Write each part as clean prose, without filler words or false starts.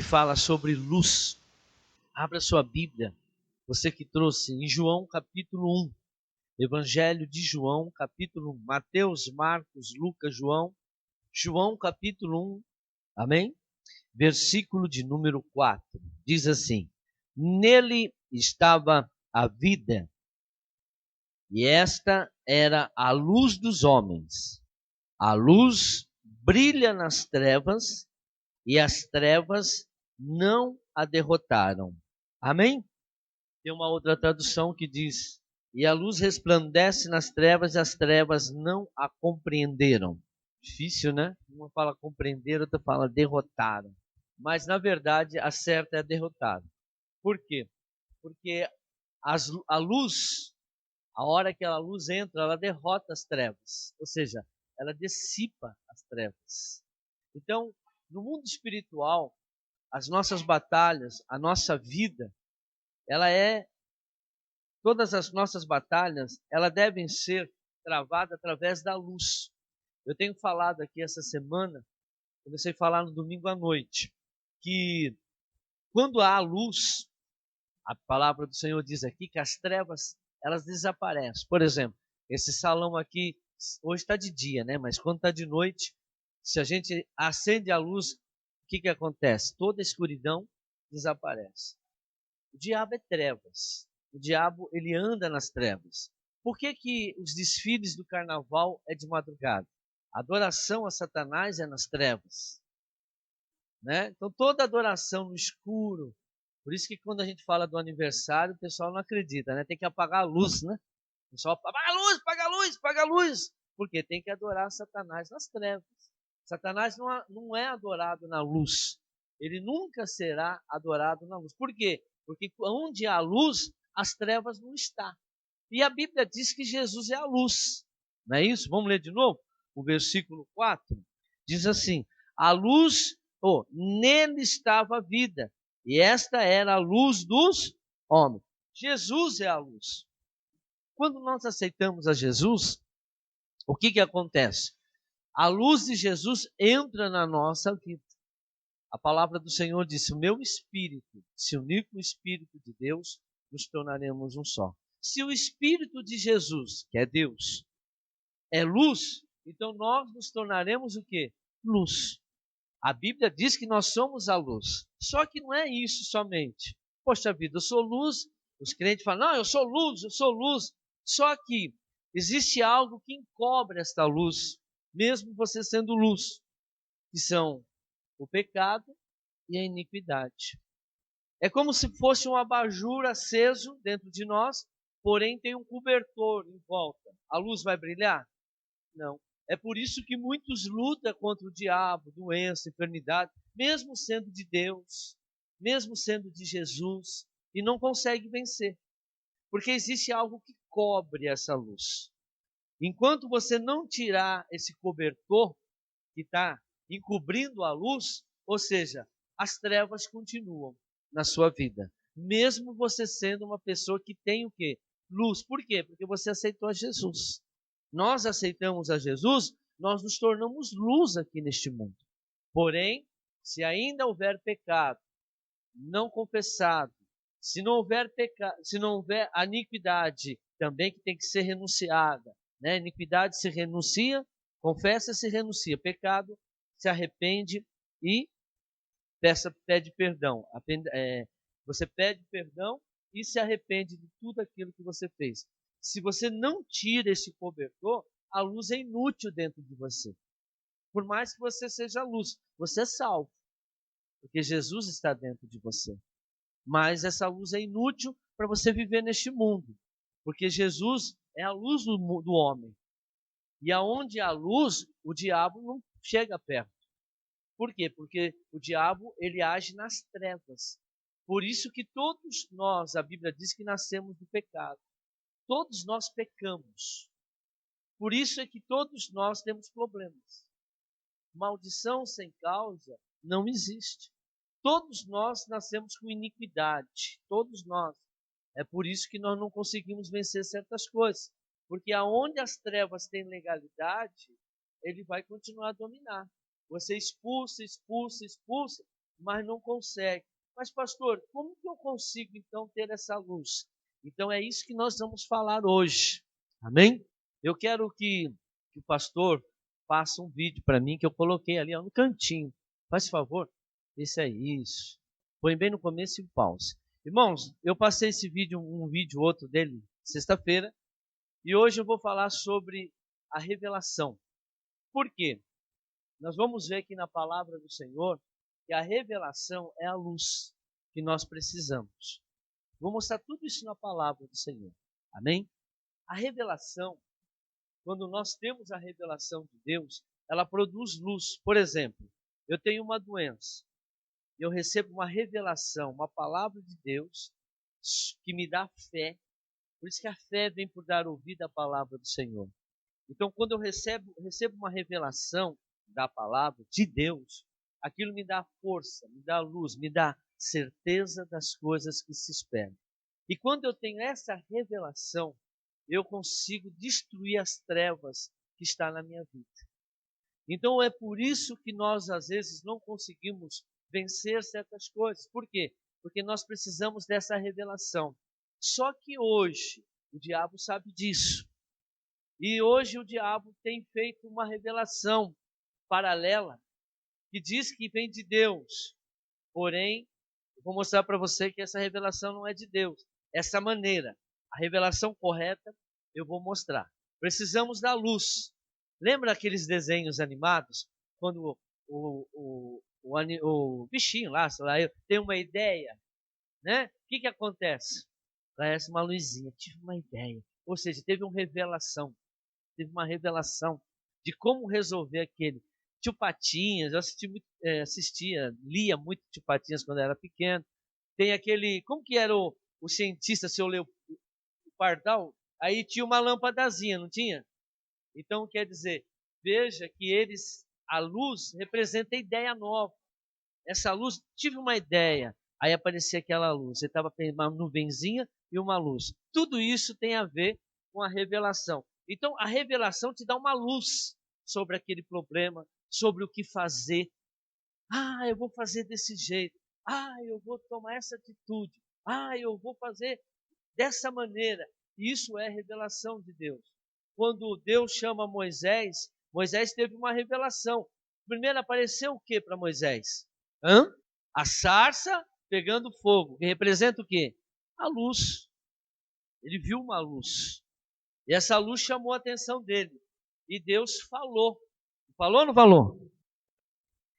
que fala sobre luz. Abra sua Bíblia, você que trouxe, em João capítulo 1. Evangelho de João, capítulo 1. Mateus, Marcos, Lucas, João. João capítulo 1, amém? Versículo de número 4. Diz assim: Nele estava a vida, e esta era a luz dos homens. A luz brilha nas trevas, e as trevas não a derrotaram. Amém? Tem uma outra tradução que diz: e a luz resplandece nas trevas, e as trevas não a compreenderam. Difícil, né? Uma fala compreender, outra fala derrotaram. Mas, na verdade, a certa é derrotada. Por quê? Porque a luz, a hora que a luz entra, ela derrota as trevas. Ou seja, ela dissipa as trevas. Então, no mundo espiritual, as nossas batalhas, a nossa vida, todas as nossas batalhas, elas devem ser travadas através da luz. Eu tenho falado aqui essa semana, comecei a falar no domingo à noite, que quando há luz, a palavra do Senhor diz aqui que as trevas, elas desaparecem. Por exemplo, esse salão aqui, hoje está de dia, né? Mas quando está de noite, se a gente acende a luz, o que acontece? Toda a escuridão desaparece. O diabo é trevas. O diabo, ele anda nas trevas. Por que os desfiles do carnaval é de madrugada? A adoração a Satanás é nas trevas, né? Então toda adoração no escuro. Por isso que quando a gente fala do aniversário, o pessoal não acredita, né? Tem que apagar a luz, né? O pessoal apaga a luz, apaga a luz, apaga a luz. Porque tem que adorar Satanás nas trevas. Satanás não é adorado na luz. Ele nunca será adorado na luz. Por quê? Porque onde há luz, as trevas não estão. E a Bíblia diz que Jesus é a luz. Não é isso? Vamos ler de novo? O versículo 4 diz assim: a luz, nele estava a vida, e esta era a luz dos homens. Jesus é a luz. Quando nós aceitamos a Jesus, o que acontece? A luz de Jesus entra na nossa vida. A palavra do Senhor disse: o meu espírito se unir com o Espírito de Deus, nos tornaremos um só. Se o Espírito de Jesus, que é Deus, é luz, então nós nos tornaremos o quê? Luz. A Bíblia diz que nós somos a luz. Só que não é isso somente. Poxa vida, eu sou luz. Os crentes falam: não, eu sou luz, eu sou luz. Só que existe algo que encobre esta luz, mesmo você sendo luz, que são o pecado e a iniquidade. É como se fosse um abajur aceso dentro de nós, porém tem um cobertor em volta. A luz vai brilhar? Não. É por isso que muitos lutam contra o diabo, doença, enfermidade, mesmo sendo de Deus, mesmo sendo de Jesus, e não conseguem vencer. Porque existe algo que cobre essa luz. Enquanto você não tirar esse cobertor que está encobrindo a luz, ou seja, as trevas continuam na sua vida, mesmo você sendo uma pessoa que tem o quê? Luz. Por quê? Porque você aceitou a Jesus. Nós aceitamos a Jesus, nós nos tornamos luz aqui neste mundo. Porém, se ainda houver pecado não confessado, se não houver iniquidade também que tem que ser renunciada, né? Iniquidade se renuncia, confessa se renuncia, pecado se arrepende e pede perdão. Você pede perdão e se arrepende de tudo aquilo que você fez. Se você não tira esse cobertor, a luz é inútil dentro de você. Por mais que você seja luz, você é salvo, porque Jesus está dentro de você. Mas essa luz é inútil para você viver neste mundo, porque Jesus é a luz do homem. E aonde há luz, o diabo não chega perto. Por quê? Porque o diabo, ele age nas trevas. Por isso que todos nós, a Bíblia diz que nascemos do pecado. Todos nós pecamos. Por isso é que todos nós temos problemas. Maldição sem causa não existe. Todos nós nascemos com iniquidade. Todos nós. É por isso que nós não conseguimos vencer certas coisas. Porque aonde as trevas têm legalidade, ele vai continuar a dominar. Você expulsa, expulsa, expulsa, mas não consegue. Mas, pastor, como que eu consigo, então, ter essa luz? Então, é isso que nós vamos falar hoje. Amém? Eu quero que o pastor faça um vídeo para mim, que eu coloquei ali ó, no cantinho. Faz favor. Esse é isso. Põe bem no começo e pause. Irmãos, eu passei esse vídeo, um vídeo outro dele, sexta-feira, e hoje eu vou falar sobre a revelação. Por quê? Nós vamos ver aqui na palavra do Senhor que a revelação é a luz que nós precisamos. Vou mostrar tudo isso na palavra do Senhor. Amém? A revelação, quando nós temos a revelação de Deus, ela produz luz. Por exemplo, eu tenho uma doença, eu recebo uma revelação, uma palavra de Deus que me dá fé. Por isso que a fé vem por dar ouvido à palavra do Senhor. Então, quando eu recebo uma revelação da palavra de Deus, aquilo me dá força, me dá luz, me dá certeza das coisas que se esperam. E quando eu tenho essa revelação, eu consigo destruir as trevas que estão na minha vida. Então é por isso que nós às vezes não conseguimos vencer certas coisas. Por quê? Porque nós precisamos dessa revelação. Só que hoje o diabo sabe disso. E hoje o diabo tem feito uma revelação paralela que diz que vem de Deus. Porém, eu vou mostrar para você que essa revelação não é de Deus. Essa maneira, a revelação correta, eu vou mostrar. Precisamos da luz. Lembra aqueles desenhos animados? Quando o bichinho lá, sei lá, tem uma ideia, né? O que acontece? Parece uma luzinha, tive uma ideia. Ou seja, teve uma revelação. Teve uma revelação de como resolver aquele. Tio Patinhas, eu lia muito Tio Patinhas quando eu era pequeno. Tem aquele, como que era o cientista, se eu ler o Pardal? Aí tinha uma lâmpadazinha, não tinha? Então, quer dizer, veja que a luz representa a ideia nova. Essa luz, tive uma ideia, aí aparecia aquela luz. Você estava com uma nuvenzinha e uma luz. Tudo isso tem a ver com a revelação. Então, a revelação te dá uma luz sobre aquele problema, sobre o que fazer. Ah, eu vou fazer desse jeito. Ah, eu vou tomar essa atitude. Ah, eu vou fazer dessa maneira. Isso é revelação de Deus. Quando Deus chama Moisés, Moisés teve uma revelação. Primeiro apareceu o que para Moisés? A sarça pegando fogo, que representa o quê? A luz. Ele viu uma luz. E essa luz chamou a atenção dele. E Deus falou. Falou ou não falou?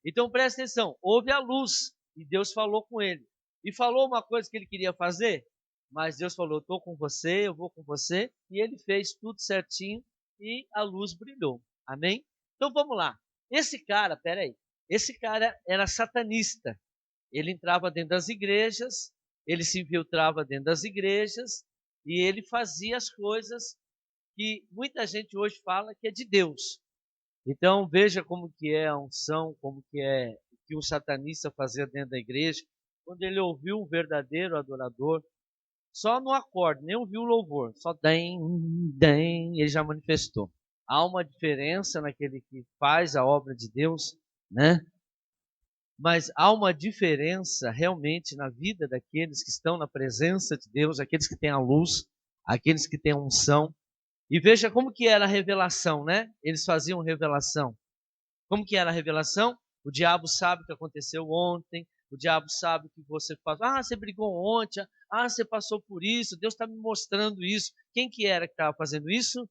Então presta atenção, houve a luz e Deus falou com ele. E falou uma coisa que ele queria fazer, mas Deus falou, estou com você, eu vou com você. E ele fez tudo certinho e a luz brilhou. Amém? Então vamos lá. Esse cara era satanista. Ele entrava dentro das igrejas, ele se infiltrava dentro das igrejas e ele fazia as coisas que muita gente hoje fala que é de Deus. Então veja como que é a unção, como que é o que o satanista fazia dentro da igreja. Quando ele ouviu um verdadeiro adorador, só no acorde, nem ouviu o louvor, só dem, dem, ele já manifestou. Há uma diferença naquele que faz a obra de Deus, né? Mas há uma diferença realmente na vida daqueles que estão na presença de Deus, aqueles que têm a luz, aqueles que têm a unção. E veja como que era a revelação, né? Eles faziam revelação. Como que era a revelação? O diabo sabe o que aconteceu ontem, o diabo sabe o que você faz. Ah, você brigou ontem, ah, você passou por isso, Deus está me mostrando isso. Quem que era que estava fazendo isso?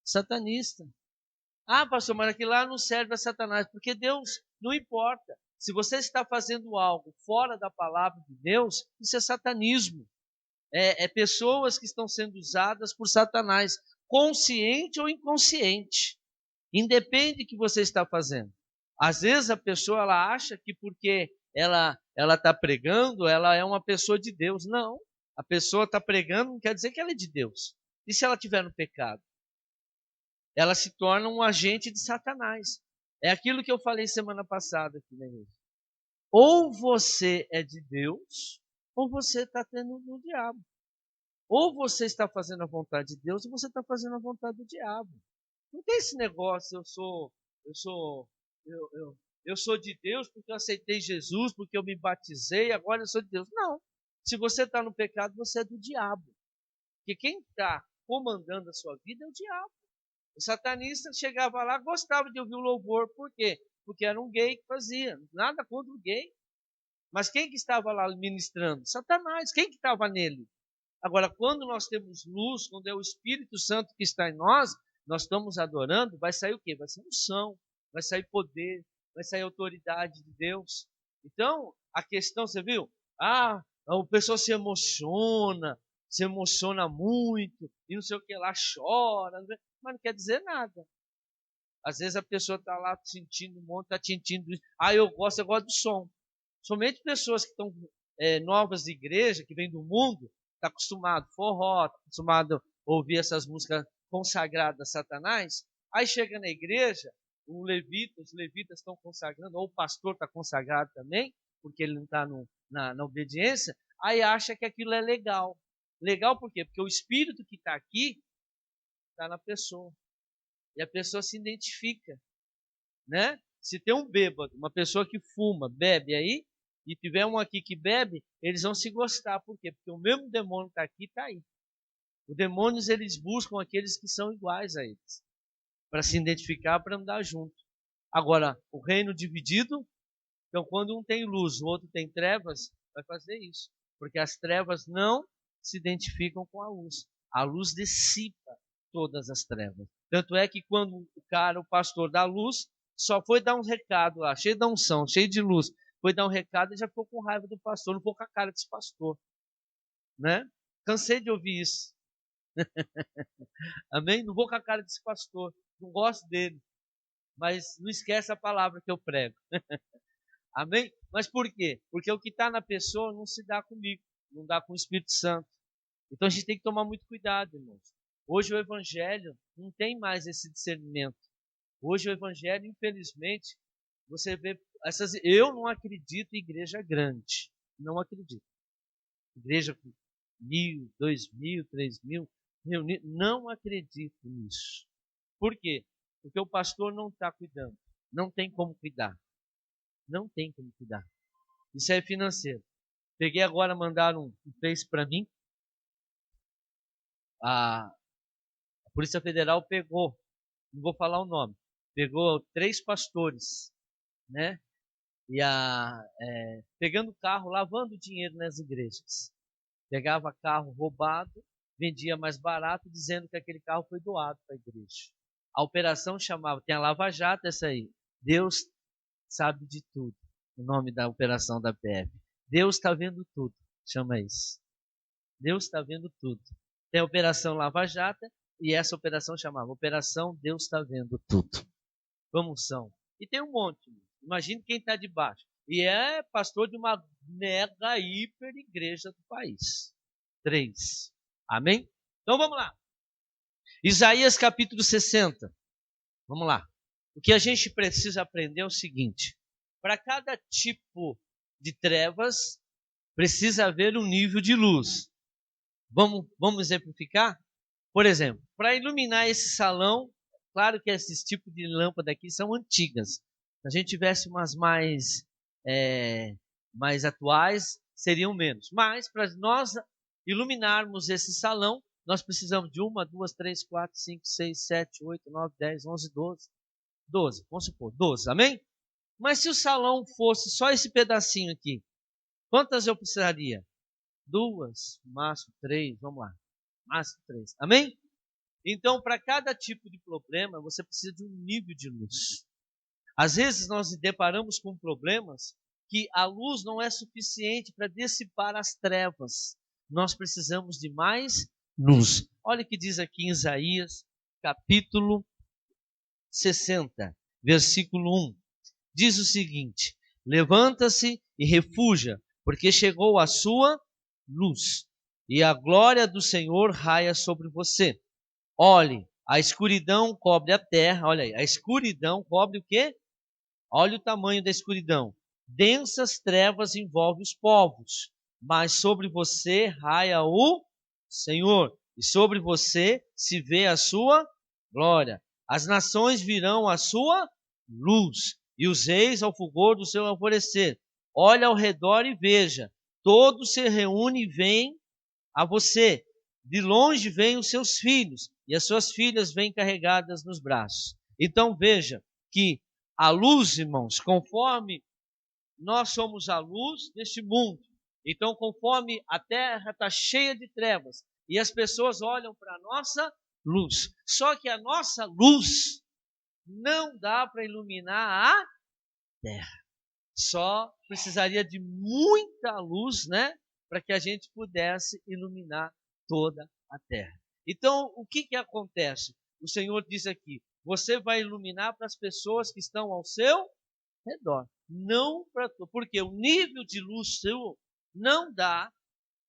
Satanista. Ah, pastor, mas aquilo lá não serve a Satanás, porque Deus não importa. Se você está fazendo algo fora da palavra de Deus, isso é satanismo. É pessoas que estão sendo usadas por Satanás, consciente ou inconsciente. Independe do que você está fazendo. Às vezes a pessoa ela acha que porque ela está pregando, ela é uma pessoa de Deus. Não, a pessoa está pregando não quer dizer que ela é de Deus. E se ela estiver no pecado? Ela se torna um agente de Satanás. É aquilo que eu falei semana passada aqui na igreja. Ou você é de Deus, ou você está tendo o diabo. Ou você está fazendo a vontade de Deus, ou você está fazendo a vontade do diabo. Não tem esse negócio, eu sou de Deus porque eu aceitei Jesus, porque eu me batizei, agora eu sou de Deus. Não. Se você está no pecado, você é do diabo. Porque quem está comandando a sua vida é o diabo. O satanista chegava lá, gostava de ouvir o louvor. Por quê? Porque era um gay que fazia. Nada contra o gay. Mas quem que estava lá ministrando? Satanás. Quem que estava nele? Agora, quando nós temos luz, quando é o Espírito Santo que está em nós, nós estamos adorando, vai sair o quê? Vai sair unção, vai sair poder, vai sair autoridade de Deus. Então, a questão, você viu? O pessoal se emociona muito, e não sei o que lá, chora, mas não quer dizer nada. Às vezes a pessoa está lá sentindo um monte, está sentindo isso. Eu gosto do som. Somente pessoas que estão novas de igreja, que vêm do mundo, está acostumado forró, está acostumado a ouvir essas músicas consagradas a Satanás, aí chega na igreja, os levitas estão consagrando, ou o pastor está consagrado também, porque ele não está na obediência, aí acha que aquilo é legal. Legal por quê? Porque o Espírito que está aqui está na pessoa. E a pessoa se identifica, né? Se tem um bêbado, uma pessoa que fuma, bebe aí, e tiver um aqui que bebe, eles vão se gostar. Por quê? Porque o mesmo demônio está aqui e está aí. Os demônios, eles buscam aqueles que são iguais a eles, para se identificar, para andar junto. Agora, o reino dividido, então quando um tem luz, o outro tem trevas, vai fazer isso. Porque as trevas não se identificam com a luz. A luz dissipa todas as trevas. Tanto é que quando o pastor da luz, só foi dar um recado lá, cheio de unção, cheio de luz, foi dar um recado e já ficou com raiva do pastor, não ficou com a cara desse pastor, né? Cansei de ouvir isso. Amém? Não vou com a cara desse pastor, não gosto dele, mas não esquece a palavra que eu prego. Amém? Mas por quê? Porque o que está na pessoa não se dá comigo, não dá com o Espírito Santo. Então a gente tem que tomar muito cuidado, irmãos. Hoje o evangelho não tem mais esse discernimento. Hoje o evangelho, infelizmente, você vê eu não acredito em igreja grande. Não acredito. Igreja com 1.000, 2.000, 3.000 reunidos. Não acredito nisso. Por quê? Porque o pastor não está cuidando. Não tem como cuidar. Não tem como cuidar. Isso é financeiro. Peguei agora, mandaram um Face para mim. A Polícia Federal pegou, não vou falar o nome, pegou 3 pastores, né? E pegando carro, lavando dinheiro nas igrejas. Pegava carro roubado, vendia mais barato, dizendo que aquele carro foi doado para a igreja. A operação chamava, tem a Lava Jato essa aí, Deus sabe de tudo, o nome da operação da PF. Deus está vendo tudo, chama isso. Deus está vendo tudo. Tem a Operação Lava Jato, e essa operação chamava Operação Deus está vendo tudo. Vamos são. E tem um monte. Imagine quem está debaixo. E é pastor de uma mega hiper igreja do país. 3. Amém? Então vamos lá. Isaías capítulo 60. Vamos lá. O que a gente precisa aprender é o seguinte. Para cada tipo de trevas, precisa haver um nível de luz. Vamos exemplificar? Por exemplo, para iluminar esse salão, claro que esses tipos de lâmpada aqui são antigas. Se a gente tivesse umas mais atuais, seriam menos. Mas para nós iluminarmos esse salão, nós precisamos de 1, 2, 3, 4, 5, 6, 7, 8, 9, 10, 11, 12. 12, vamos supor, 12, amém? Mas se o salão fosse só esse pedacinho aqui, quantas eu precisaria? 2, máximo 3, vamos lá. Máximo 3, amém? Então, para cada tipo de problema, você precisa de um nível de luz. Às vezes nós nos deparamos com problemas que a luz não é suficiente para dissipar as trevas. Nós precisamos de mais luz. Olha o que diz aqui em Isaías, capítulo 60, versículo 1. Diz o seguinte: levanta-se e refugia, porque chegou a sua luz, e a glória do Senhor raia sobre você. Olhe, a escuridão cobre a terra. Olha aí, a escuridão cobre o quê? Olha o tamanho da escuridão. Densas trevas envolvem os povos, mas sobre você raia o Senhor, e sobre você se vê a sua glória. As nações virão à sua luz, e os eis ao fulgor do seu alvorecer. Olha ao redor e veja, todos se reúnem e vêm a você. De longe vêm os seus filhos, e as suas filhas vêm carregadas nos braços. Então veja que a luz, irmãos, conforme nós somos a luz deste mundo, então conforme a terra está cheia de trevas, e as pessoas olham para a nossa luz, só que a nossa luz não dá para iluminar a terra. Só precisaria de muita luz, né, para que a gente pudesse iluminar toda a terra. Então, o que acontece? O Senhor diz aqui, você vai iluminar para as pessoas que estão ao seu redor, não para tu, porque o nível de luz seu não dá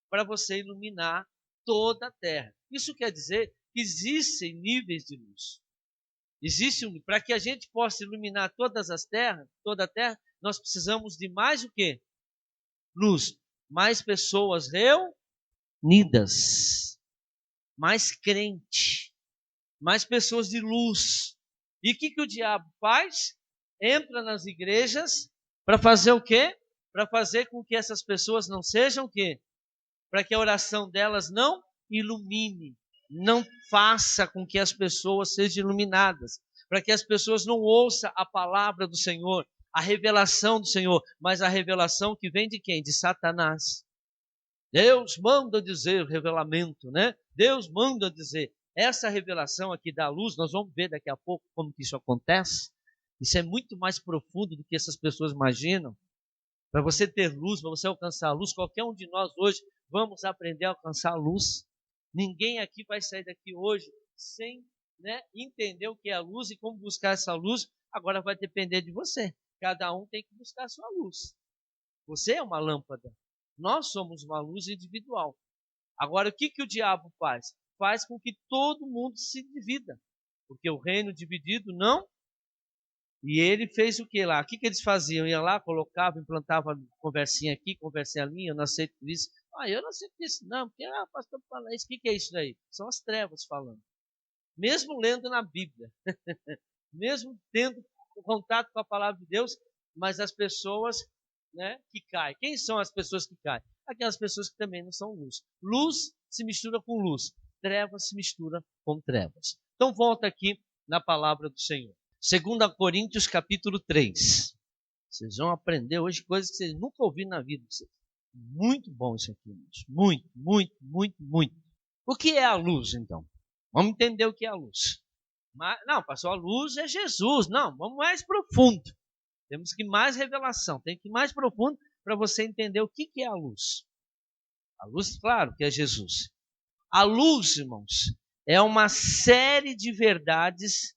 para você iluminar toda a terra. Isso quer dizer que existem níveis de luz. Para que a gente possa iluminar todas as terras, toda a terra, nós precisamos de mais o quê? Luz. Mais pessoas reunidas. Mais crente. Mais pessoas de luz. E o que o diabo faz? Entra nas igrejas para fazer o quê? Para fazer com que essas pessoas não sejam o quê? Para que a oração delas não ilumine. Não faça com que as pessoas sejam iluminadas. Para que as pessoas não ouçam a palavra do Senhor, a revelação do Senhor, mas a revelação que vem de quem? De Satanás. Deus manda dizer revelamento, né? Deus manda dizer. Essa revelação aqui da luz, nós vamos ver daqui a pouco como que isso acontece. Isso é muito mais profundo do que essas pessoas imaginam. Para você ter luz, para você alcançar a luz, qualquer um de nós hoje vamos aprender a alcançar a luz. Ninguém aqui vai sair daqui hoje sem, né, entender o que é a luz e como buscar essa luz. Agora vai depender de você. Cada um tem que buscar a sua luz. Você é uma lâmpada. Nós somos uma luz individual. Agora, o que o diabo faz? Faz com que todo mundo se divida. Porque o reino dividido não. E ele fez o que lá? O que eles faziam? Iam lá, colocavam, implantavam conversinha aqui, conversinha ali, eu não aceito isso. Eu não aceito isso não, porque o pastor fala isso. O que é isso daí? São as trevas falando. Mesmo lendo na Bíblia, mesmo tendo contato com a palavra de Deus, mas as pessoas, né, que caem. Quem são as pessoas que caem? Aquelas pessoas que também não são luz. Luz se mistura com luz. Trevas se mistura com trevas. Então volta aqui na palavra do Senhor. 2 Coríntios capítulo 3. Vocês vão aprender hoje coisas que vocês nunca ouviram na vida. Muito bom isso aqui, irmãos. Muito, muito, muito, muito. O que é a luz, então? Vamos entender o que é a luz. Não, pastor, a luz é Jesus. Não, vamos mais profundo. Temos que ir mais revelação. Tem que ir mais profundo para você entender o que é a luz. A luz, claro, que é Jesus. A luz, irmãos, é uma série de verdades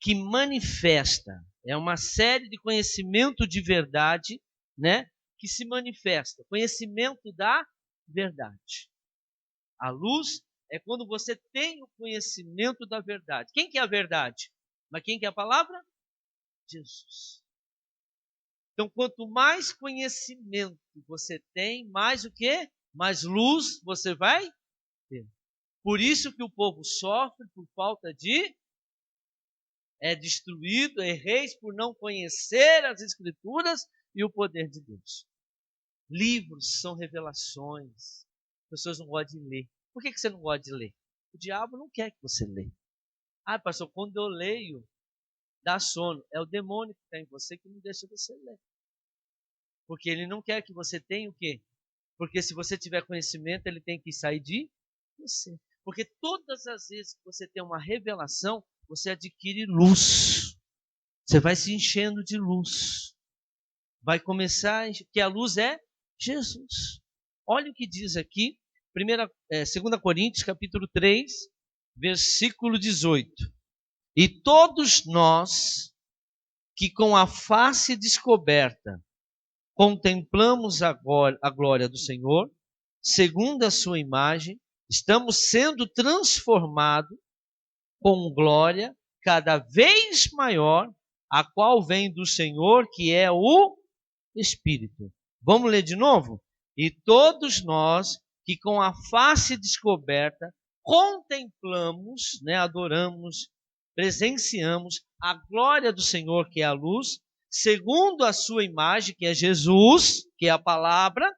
que manifesta, é uma série de conhecimento de verdade, né, que se manifesta, conhecimento da verdade. A luz é quando você tem o conhecimento da verdade. Quem que é a verdade? Mas quem que é a palavra? Jesus. Então, quanto mais conhecimento você tem, mais o quê? Mais luz você vai ter. Por isso que o povo sofre por falta de é destruído, erreis por não conhecer as Escrituras e o poder de Deus. Livros são revelações. As pessoas não gostam de ler. Por que você não gosta de ler? O diabo não quer que você leia. Pastor, quando eu leio, dá sono. É o demônio que está em você que não deixa você ler. Porque ele não quer que você tenha o quê? Porque se você tiver conhecimento, ele tem que sair de você. Porque todas as vezes que você tem uma revelação, você adquire luz. Você vai se enchendo de luz. Vai começar, que a luz é Jesus. Olha o que diz aqui, 2 Coríntios, capítulo 3, versículo 18. E todos nós, que com a face descoberta, contemplamos a glória do Senhor, segundo a sua imagem, estamos sendo transformados com glória cada vez maior, a qual vem do Senhor, que é o Espírito. Vamos ler de novo? E todos nós que com a face descoberta contemplamos, né, adoramos, presenciamos a glória do Senhor, que é a luz, segundo a sua imagem, que é Jesus, que é a palavra,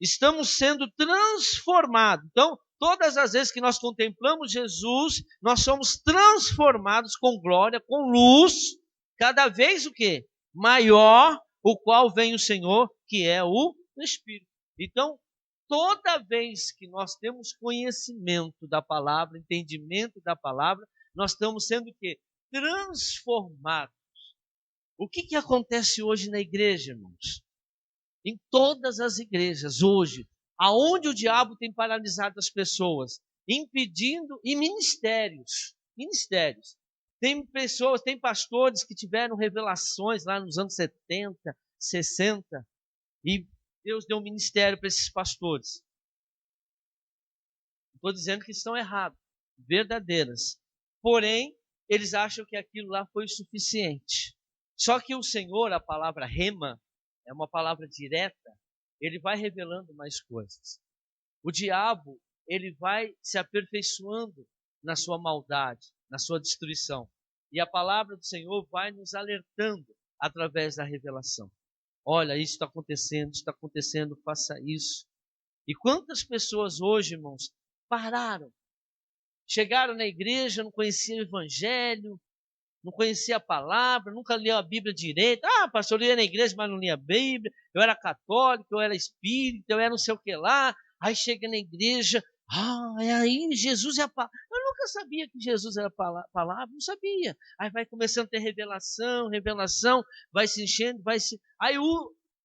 estamos sendo transformados. Então, todas as vezes que nós contemplamos Jesus, nós somos transformados com glória, com luz, cada vez o quê? Maior, o qual vem o Senhor, que é o Espírito. Então, toda vez que nós temos conhecimento da palavra, entendimento da palavra, nós estamos sendo o quê? Transformados. O que acontece hoje na igreja, irmãos? Em todas as igrejas hoje, aonde o diabo tem paralisado as pessoas, impedindo, e ministérios, tem pessoas, tem pastores que tiveram revelações lá nos anos 70, 60, e Deus deu um ministério para esses pastores. Não estou dizendo que estão errados, verdadeiras. Porém, eles acham que aquilo lá foi suficiente. Só que o Senhor, a palavra rema, é uma palavra direta, ele vai revelando mais coisas. O diabo, ele vai se aperfeiçoando na sua maldade, na sua destruição. E a palavra do Senhor vai nos alertando através da revelação. Olha, isso está acontecendo, faça isso. E quantas pessoas hoje, irmãos, pararam, chegaram na igreja, não conheciam o evangelho, não conhecia a palavra, nunca leu a Bíblia direito. Ah, pastor, eu ia na igreja, mas não lia a Bíblia. Eu era católico, eu era espírita, eu era não sei o que lá. Aí chega na igreja, aí Jesus é a palavra. Eu nunca sabia que Jesus era a palavra, não sabia. Aí vai começando a ter revelação, vai se enchendo, Aí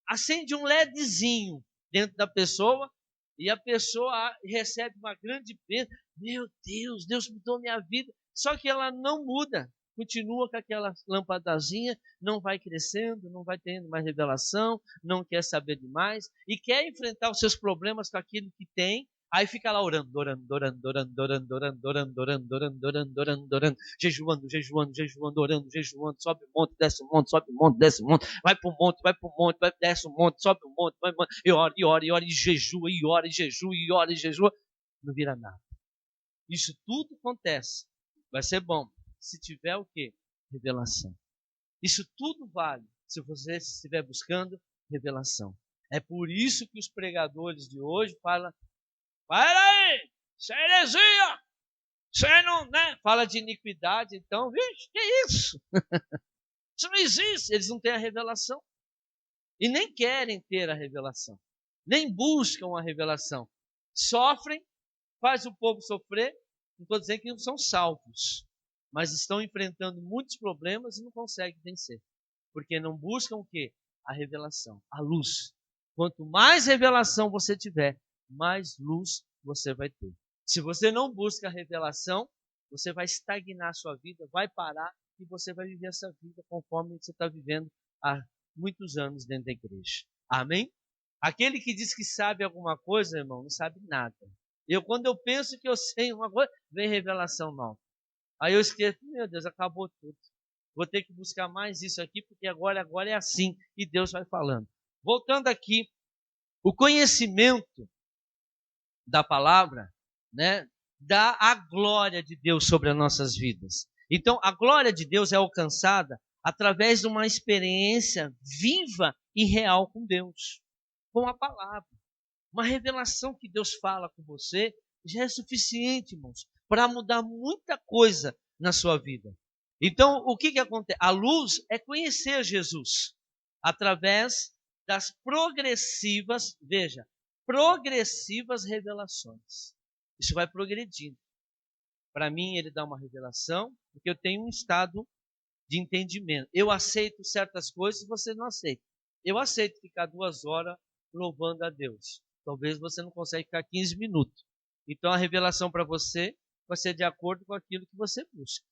acende um LEDzinho dentro da pessoa, e a pessoa recebe uma grande bênção. Meu Deus, Deus mudou minha vida. Só que ela não muda. Continua com aquela lampadazinha, não vai crescendo, não vai tendo mais revelação, não quer saber demais, e quer enfrentar os seus problemas com aquilo que tem, aí fica lá orando, jejuando, orando, sobe um monte, desce um monte, sobe um monte, desce um monte, vai para um monte, desce um monte, sobe um monte, e ora, e jejua, e jejua, não vira nada. Isso tudo acontece, vai ser bom. Se tiver o quê? Revelação. Isso tudo vale se você estiver buscando revelação. É por isso que os pregadores de hoje falam, para aí, isso é heresia, isso é não, né? Fala de iniquidade, então, vixe, que isso? Isso não existe, eles não têm a revelação. E nem querem ter a revelação, nem buscam a revelação. Sofrem, faz o povo sofrer, não estou dizendo que não são salvos, mas estão enfrentando muitos problemas e não conseguem vencer. Porque não buscam o quê? A revelação, a luz. Quanto mais revelação você tiver, mais luz você vai ter. Se você não busca a revelação, você vai estagnar a sua vida, vai parar e você vai viver essa vida conforme você está vivendo há muitos anos dentro da igreja. Amém? Aquele que diz que sabe alguma coisa, irmão, não sabe nada. Quando eu penso que eu sei uma coisa, vem revelação nova. Aí eu esqueço, meu Deus, acabou tudo. Vou ter que buscar mais isso aqui, porque agora é assim. E Deus vai falando. Voltando aqui, o conhecimento da palavra, né, dá a glória de Deus sobre as nossas vidas. Então, a glória de Deus é alcançada através de uma experiência viva e real com Deus, com a palavra. Uma revelação que Deus fala com você já é suficiente, irmãos, para mudar muita coisa na sua vida. Então, o que acontece? A luz é conhecer Jesus através das progressivas revelações. Isso vai progredindo. Para mim, ele dá uma revelação, porque eu tenho um estado de entendimento. Eu aceito certas coisas, você não aceita. Eu aceito ficar 2 horas louvando a Deus. Talvez você não consiga ficar 15 minutos. Então, a revelação para você vai ser de acordo com aquilo que você busca,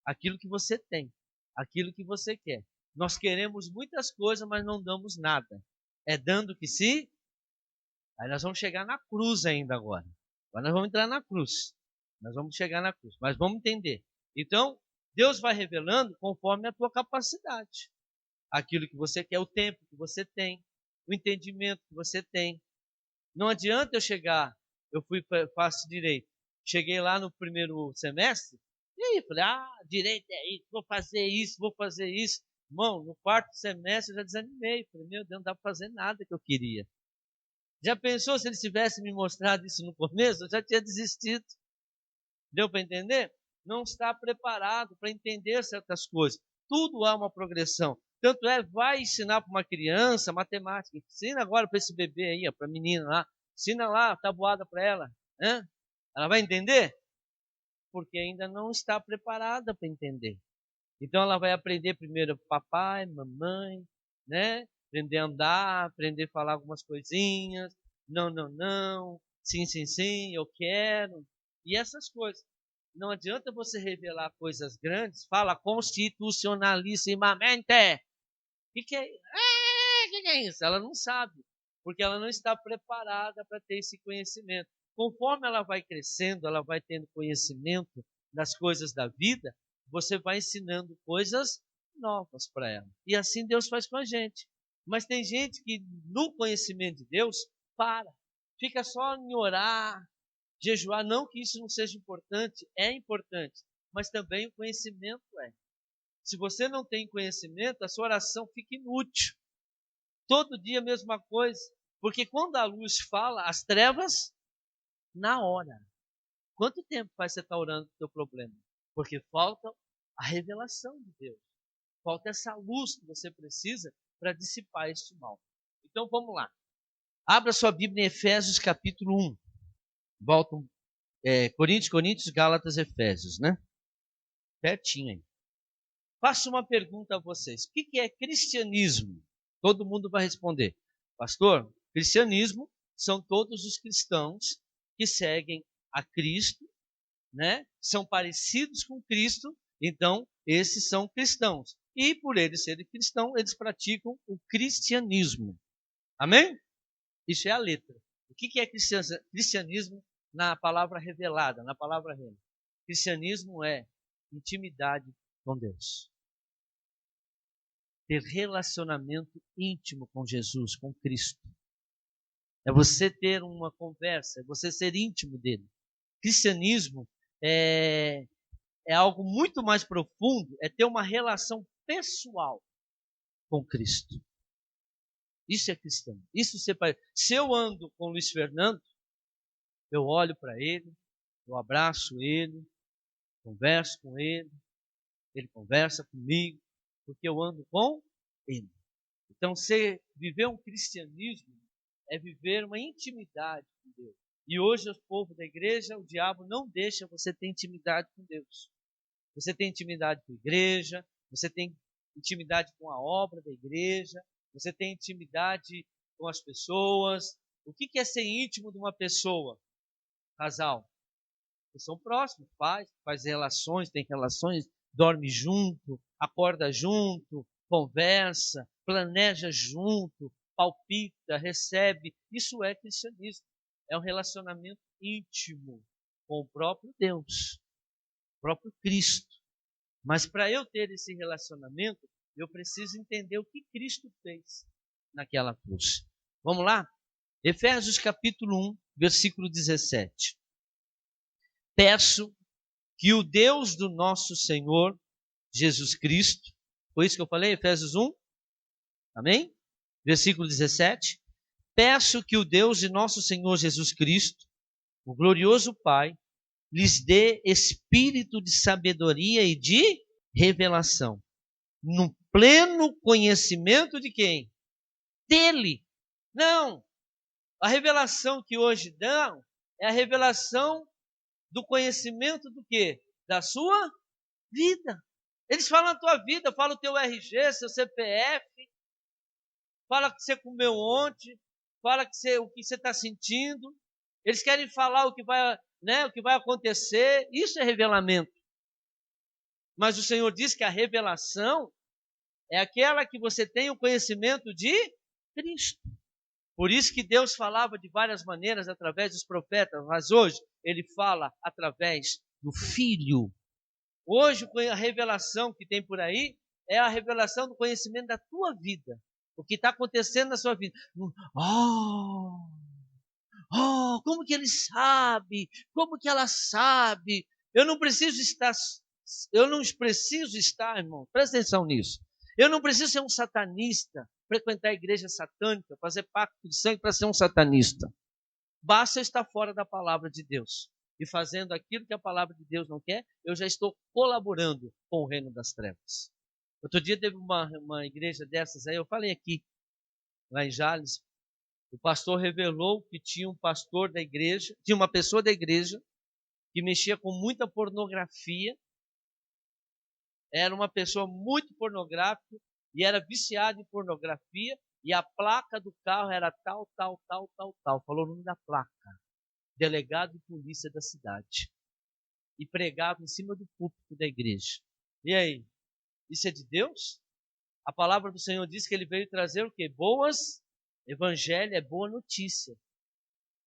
aquilo que você tem, aquilo que você quer. Nós queremos muitas coisas, mas não damos nada. É dando que se... Aí nós vamos chegar na cruz ainda agora. Agora nós vamos entrar na cruz. Nós vamos chegar na cruz, mas vamos entender. Então, Deus vai revelando conforme a tua capacidade. Aquilo que você quer, o tempo que você tem, o entendimento que você tem. Não adianta eu chegar, faço direito. Cheguei lá no primeiro semestre, e aí falei, direito é isso, vou fazer isso. Irmão, no quarto semestre eu já desanimei. Falei, meu Deus, não dá para fazer nada que eu queria. Já pensou se ele tivesse me mostrado isso no começo? Eu já tinha desistido. Deu para entender? Não está preparado para entender certas coisas. Tudo há uma progressão. Tanto é, vai ensinar para uma criança matemática. Ensina agora para esse bebê aí, para a menina lá. Ensina lá, tabuada para ela. Né? Ela vai entender? Porque ainda não está preparada para entender. Então ela vai aprender primeiro papai, mamãe, né? Aprender a andar, aprender a falar algumas coisinhas. Não, não, não. Sim, sim, sim, eu quero. E essas coisas. Não adianta você revelar coisas grandes, fala constitucionalissimamente. Que é isso? Ela não sabe, porque ela não está preparada para ter esse conhecimento. Conforme ela vai crescendo, ela vai tendo conhecimento das coisas da vida, você vai ensinando coisas novas para ela. E assim Deus faz com a gente. Mas tem gente que no conhecimento de Deus fica só em orar, jejuar. Não que isso não seja importante, é importante, mas também o conhecimento é. Se você não tem conhecimento, a sua oração fica inútil. Todo dia a mesma coisa. Porque quando a luz fala, as trevas, na hora. Quanto tempo faz você estar orando para o teu problema? Porque falta a revelação de Deus. Falta essa luz que você precisa para dissipar este mal. Então vamos lá. Abra sua Bíblia em Efésios capítulo 1. Voltam Coríntios, Gálatas, Efésios, né? Pertinho aí. Faço uma pergunta a vocês. O que é cristianismo? Todo mundo vai responder. Pastor, cristianismo são todos os cristãos que seguem a Cristo, né? São parecidos com Cristo, então esses são cristãos. E por eles serem cristãos, eles praticam o cristianismo. Amém? Isso é a letra. O que é cristianismo na palavra revelada, na palavra rema? Cristianismo é intimidade com Deus. Ter relacionamento íntimo com Jesus, com Cristo. É você ter uma conversa, é você ser íntimo dele. Cristianismo é algo muito mais profundo, é ter uma relação pessoal com Cristo. Isso é cristão. Isso separa. Se eu ando com o Luiz Fernando, eu olho para ele, eu abraço ele, converso com ele conversa comigo, porque eu ando com ele. Então, viver um cristianismo é viver uma intimidade com Deus. E hoje, o povo da igreja, o diabo não deixa você ter intimidade com Deus. Você tem intimidade com a igreja, você tem intimidade com a obra da igreja, você tem intimidade com as pessoas. O que é ser íntimo de uma pessoa? Casal. Eles são próximos, faz relações, tem relações, dorme junto, acorda junto, conversa, planeja junto, palpita, recebe. Isso é cristianismo. É um relacionamento íntimo com o próprio Deus, o próprio Cristo. Mas para eu ter esse relacionamento, eu preciso entender o que Cristo fez naquela cruz. Vamos lá? Efésios capítulo 1, versículo 17. Peço que o Deus do nosso Senhor Jesus Cristo, foi isso que eu falei, Efésios 1? Amém? Versículo 17. Peço que o Deus de nosso Senhor Jesus Cristo, o glorioso Pai, lhes dê espírito de sabedoria e de revelação, no pleno conhecimento de quem? Dele. Não. A revelação que hoje dão é a revelação do conhecimento do quê? Da sua vida. Eles falam a tua vida, falam o teu RG, seu CPF, fala que você comeu ontem, fala o que você está sentindo. Eles querem falar o que vai acontecer. Isso é revelamento. Mas o Senhor diz que a revelação é aquela que você tem o conhecimento de Cristo. Por isso que Deus falava de várias maneiras através dos profetas, mas hoje Ele fala através do Filho. Hoje a revelação que tem por aí é a revelação do conhecimento da tua vida. O que está acontecendo na sua vida. Como que ele sabe? Como que ela sabe? Eu não preciso estar, irmão, presta atenção nisso. Eu não preciso ser um satanista, frequentar a igreja satânica, fazer pacto de sangue para ser um satanista. Basta eu estar fora da palavra de Deus. E fazendo aquilo que a palavra de Deus não quer, eu já estou colaborando com o reino das trevas. Outro dia teve uma igreja dessas aí, eu falei aqui, lá em Jales, o pastor revelou que tinha um pastor da igreja, tinha uma pessoa da igreja que mexia com muita pornografia, era uma pessoa muito pornográfica e era viciado em pornografia, e a placa do carro era tal. Falou o nome da placa. Delegado de polícia da cidade. E pregava em cima do púlpito da igreja. E aí? Isso é de Deus? A palavra do Senhor diz que ele veio trazer o quê? Boas, evangelho é boa notícia.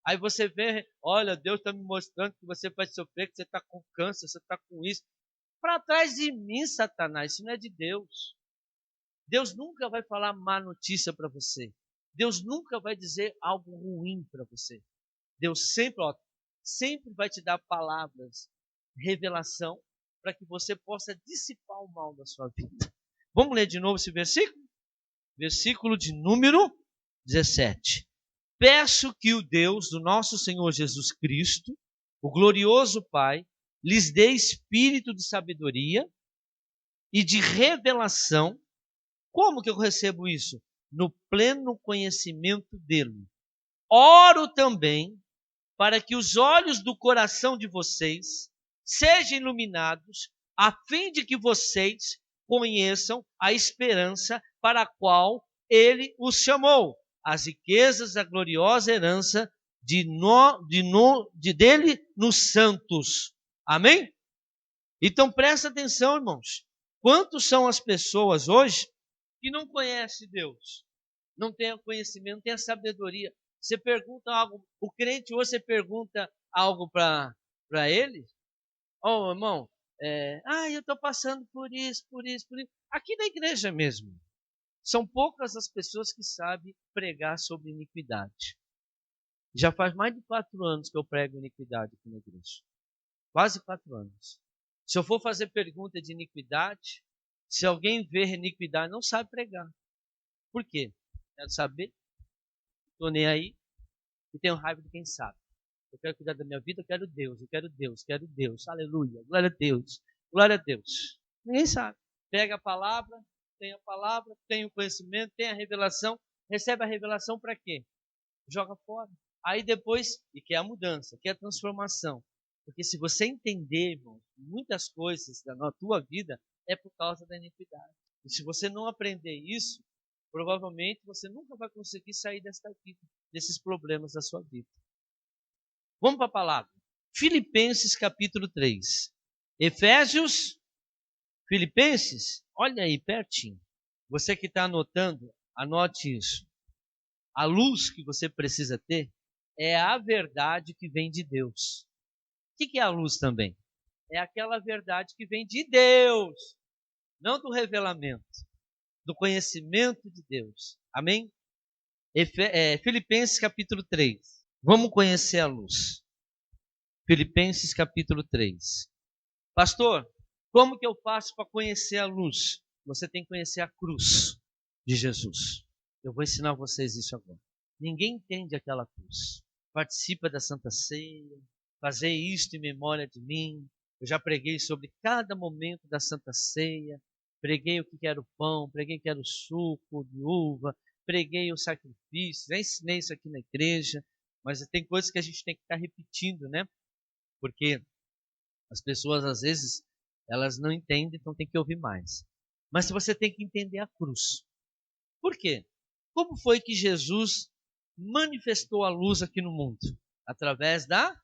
Aí você vê, olha, Deus está me mostrando que você vai sofrer, que você está com câncer, você está com isso. Para trás de mim, Satanás, isso não é de Deus. Deus nunca vai falar má notícia para você. Deus nunca vai dizer algo ruim para você. Deus sempre vai te dar palavras, revelação, para que você possa dissipar o mal da sua vida. Vamos ler de novo esse versículo? Versículo de número 17. Peço que o Deus do nosso Senhor Jesus Cristo, o glorioso Pai, lhes dê espírito de sabedoria e de revelação. Como que eu recebo isso? No pleno conhecimento dele. Oro também para que os olhos do coração de vocês sejam iluminados, a fim de que vocês conheçam a esperança para a qual ele os chamou, as riquezas da gloriosa herança dele nos santos. Amém? Então presta atenção, irmãos. Quantos são as pessoas hoje que não conhecem Deus? Não tem o conhecimento, não tem a sabedoria. Você pergunta algo, o crente hoje, você pergunta algo para ele? Oh, irmão, eu estou passando por isso. Aqui na igreja mesmo. São poucas as pessoas que sabem pregar sobre iniquidade. Já faz mais de 4 anos que eu prego iniquidade aqui na igreja. Quase 4 anos. Se eu for fazer pergunta de iniquidade, se alguém ver iniquidade, não sabe pregar. Por quê? Quero saber. Estou nem aí. E tenho raiva de quem sabe. Eu quero cuidar da minha vida, eu quero Deus. Aleluia. Glória a Deus. Ninguém sabe. Pega a palavra, tem o conhecimento, tem a revelação. Recebe a revelação para quê? Joga fora. Aí depois, e quer a mudança, quer a transformação. Porque se você entender, irmão, muitas coisas da tua vida é por causa da iniquidade. E se você não aprender isso, provavelmente você nunca vai conseguir sair desses problemas da sua vida. Vamos para a palavra. Filipenses capítulo 3. Filipenses, olha aí pertinho. Você que está anotando, anote isso. A luz que você precisa ter é a verdade que vem de Deus. O que é a luz também? É aquela verdade que vem de Deus, não do revelamento, do conhecimento de Deus. Amém? Filipenses capítulo 3. Vamos conhecer a luz. Filipenses capítulo 3. Pastor, como que eu faço para conhecer a luz? Você tem que conhecer a cruz de Jesus. Eu vou ensinar vocês isso agora. Ninguém entende aquela cruz. Participa da Santa Ceia, fazer isto em memória de mim. Eu já preguei sobre cada momento da Santa Ceia. Preguei o que era o pão, preguei o que era o suco de uva, preguei o sacrifício, já ensinei isso aqui na igreja, mas tem coisas que a gente tem que estar repetindo, né? Porque as pessoas, às vezes, elas não entendem, então tem que ouvir mais. Mas você tem que entender a cruz. Por quê? Como foi que Jesus manifestou a luz aqui no mundo? Através da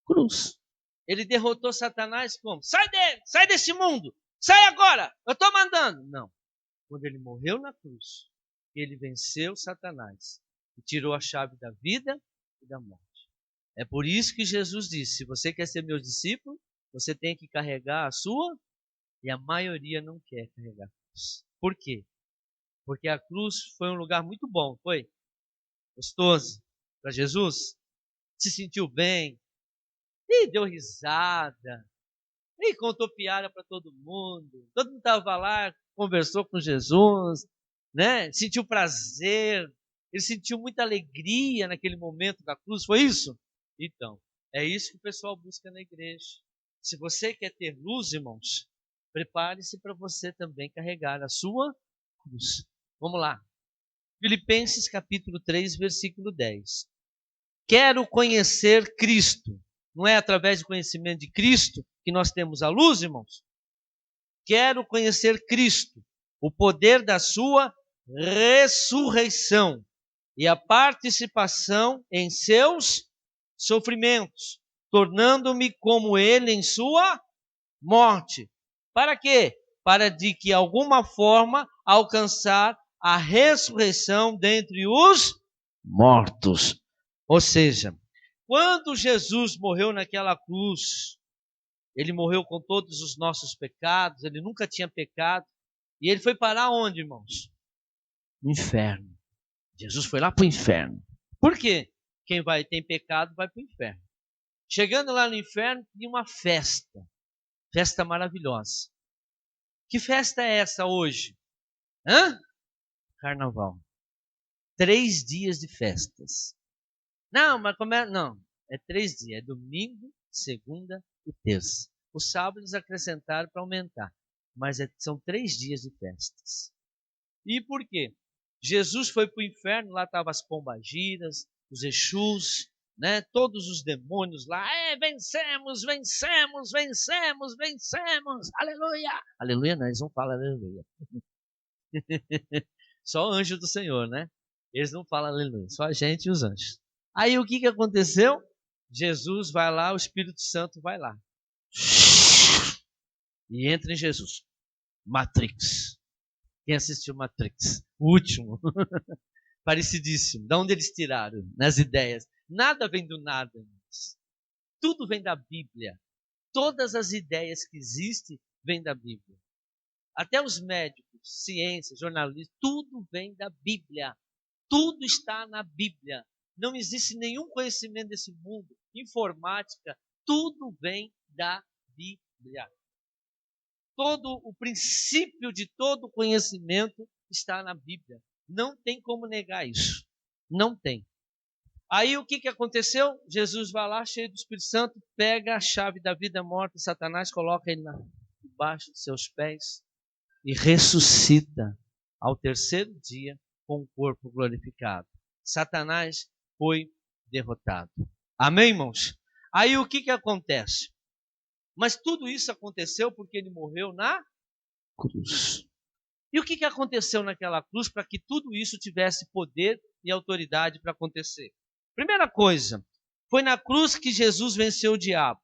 cruz. Ele derrotou Satanás como? Sai dele, sai desse mundo, sai agora, eu estou mandando. Não. Quando ele morreu na cruz, ele venceu Satanás e tirou a chave da vida e da morte. É por isso que Jesus disse, se você quer ser meu discípulo, você tem que carregar a sua, e a maioria não quer carregar a cruz. Por quê? Porque a cruz foi um lugar muito bom, foi? Gostoso para Jesus? Se sentiu bem? E deu risada? E contou piada para todo mundo? Todo mundo estava lá conversou com Jesus, né? Sentiu prazer, ele sentiu muita alegria naquele momento da cruz, foi isso? Então, é isso que o pessoal busca na igreja. Se você quer ter luz, irmãos, prepare-se para você também carregar a sua cruz. Vamos lá. Filipenses capítulo 3, versículo 10. Quero conhecer Cristo. Não é através do conhecimento de Cristo que nós temos a luz, irmãos? Quero conhecer Cristo, o poder da sua ressurreição e a participação em seus sofrimentos, tornando-me como ele em sua morte. Para quê? Para de que alguma forma alcançar a ressurreição dentre os mortos. Ou seja, quando Jesus morreu naquela cruz, ele morreu com todos os nossos pecados, ele nunca tinha pecado, e ele foi parar onde, irmãos? No inferno. Jesus foi lá para o inferno. Por quê? Quem tem pecado vai para o inferno. Chegando lá no inferno, tinha uma festa. Festa maravilhosa. Que festa é essa hoje? Carnaval. 3 dias de festas. Não, mas como é? Não, é 3 dias. É domingo, segunda e terça. Os sábados eles acrescentaram para aumentar. Mas são 3 dias de festas. E por quê? Jesus foi para o inferno, lá estavam as pombagiras, os Exus, né? Todos os demônios lá. Vencemos, vencemos, vencemos, vencemos. Aleluia! Aleluia não, eles não falam aleluia. Só o anjo do Senhor, né? Eles não falam aleluia, só a gente e os anjos. Aí o que aconteceu? Jesus vai lá, o Espírito Santo vai lá. E entra em Jesus. Matrix. Quem assistiu Matrix? O último. Parecidíssimo. Da onde eles tiraram? Nas ideias. Nada vem do nada. Tudo vem da Bíblia. Todas as ideias que existem vêm da Bíblia. Até os médicos, ciência, jornalistas, tudo vem da Bíblia. Tudo está na Bíblia. Não existe nenhum conhecimento desse mundo. Informática, tudo vem da Bíblia. Todo o princípio de todo conhecimento está na Bíblia. Não tem como negar isso. Não tem. Aí o que aconteceu? Jesus vai lá, cheio do Espírito Santo, pega a chave da vida morta, Satanás coloca ele debaixo de seus pés e ressuscita ao terceiro dia com o corpo glorificado. Satanás foi derrotado. Amém, irmãos? Aí o que acontece? Mas tudo isso aconteceu porque ele morreu na cruz. E o que aconteceu naquela cruz para que tudo isso tivesse poder e autoridade para acontecer? Primeira coisa, foi na cruz que Jesus venceu o diabo.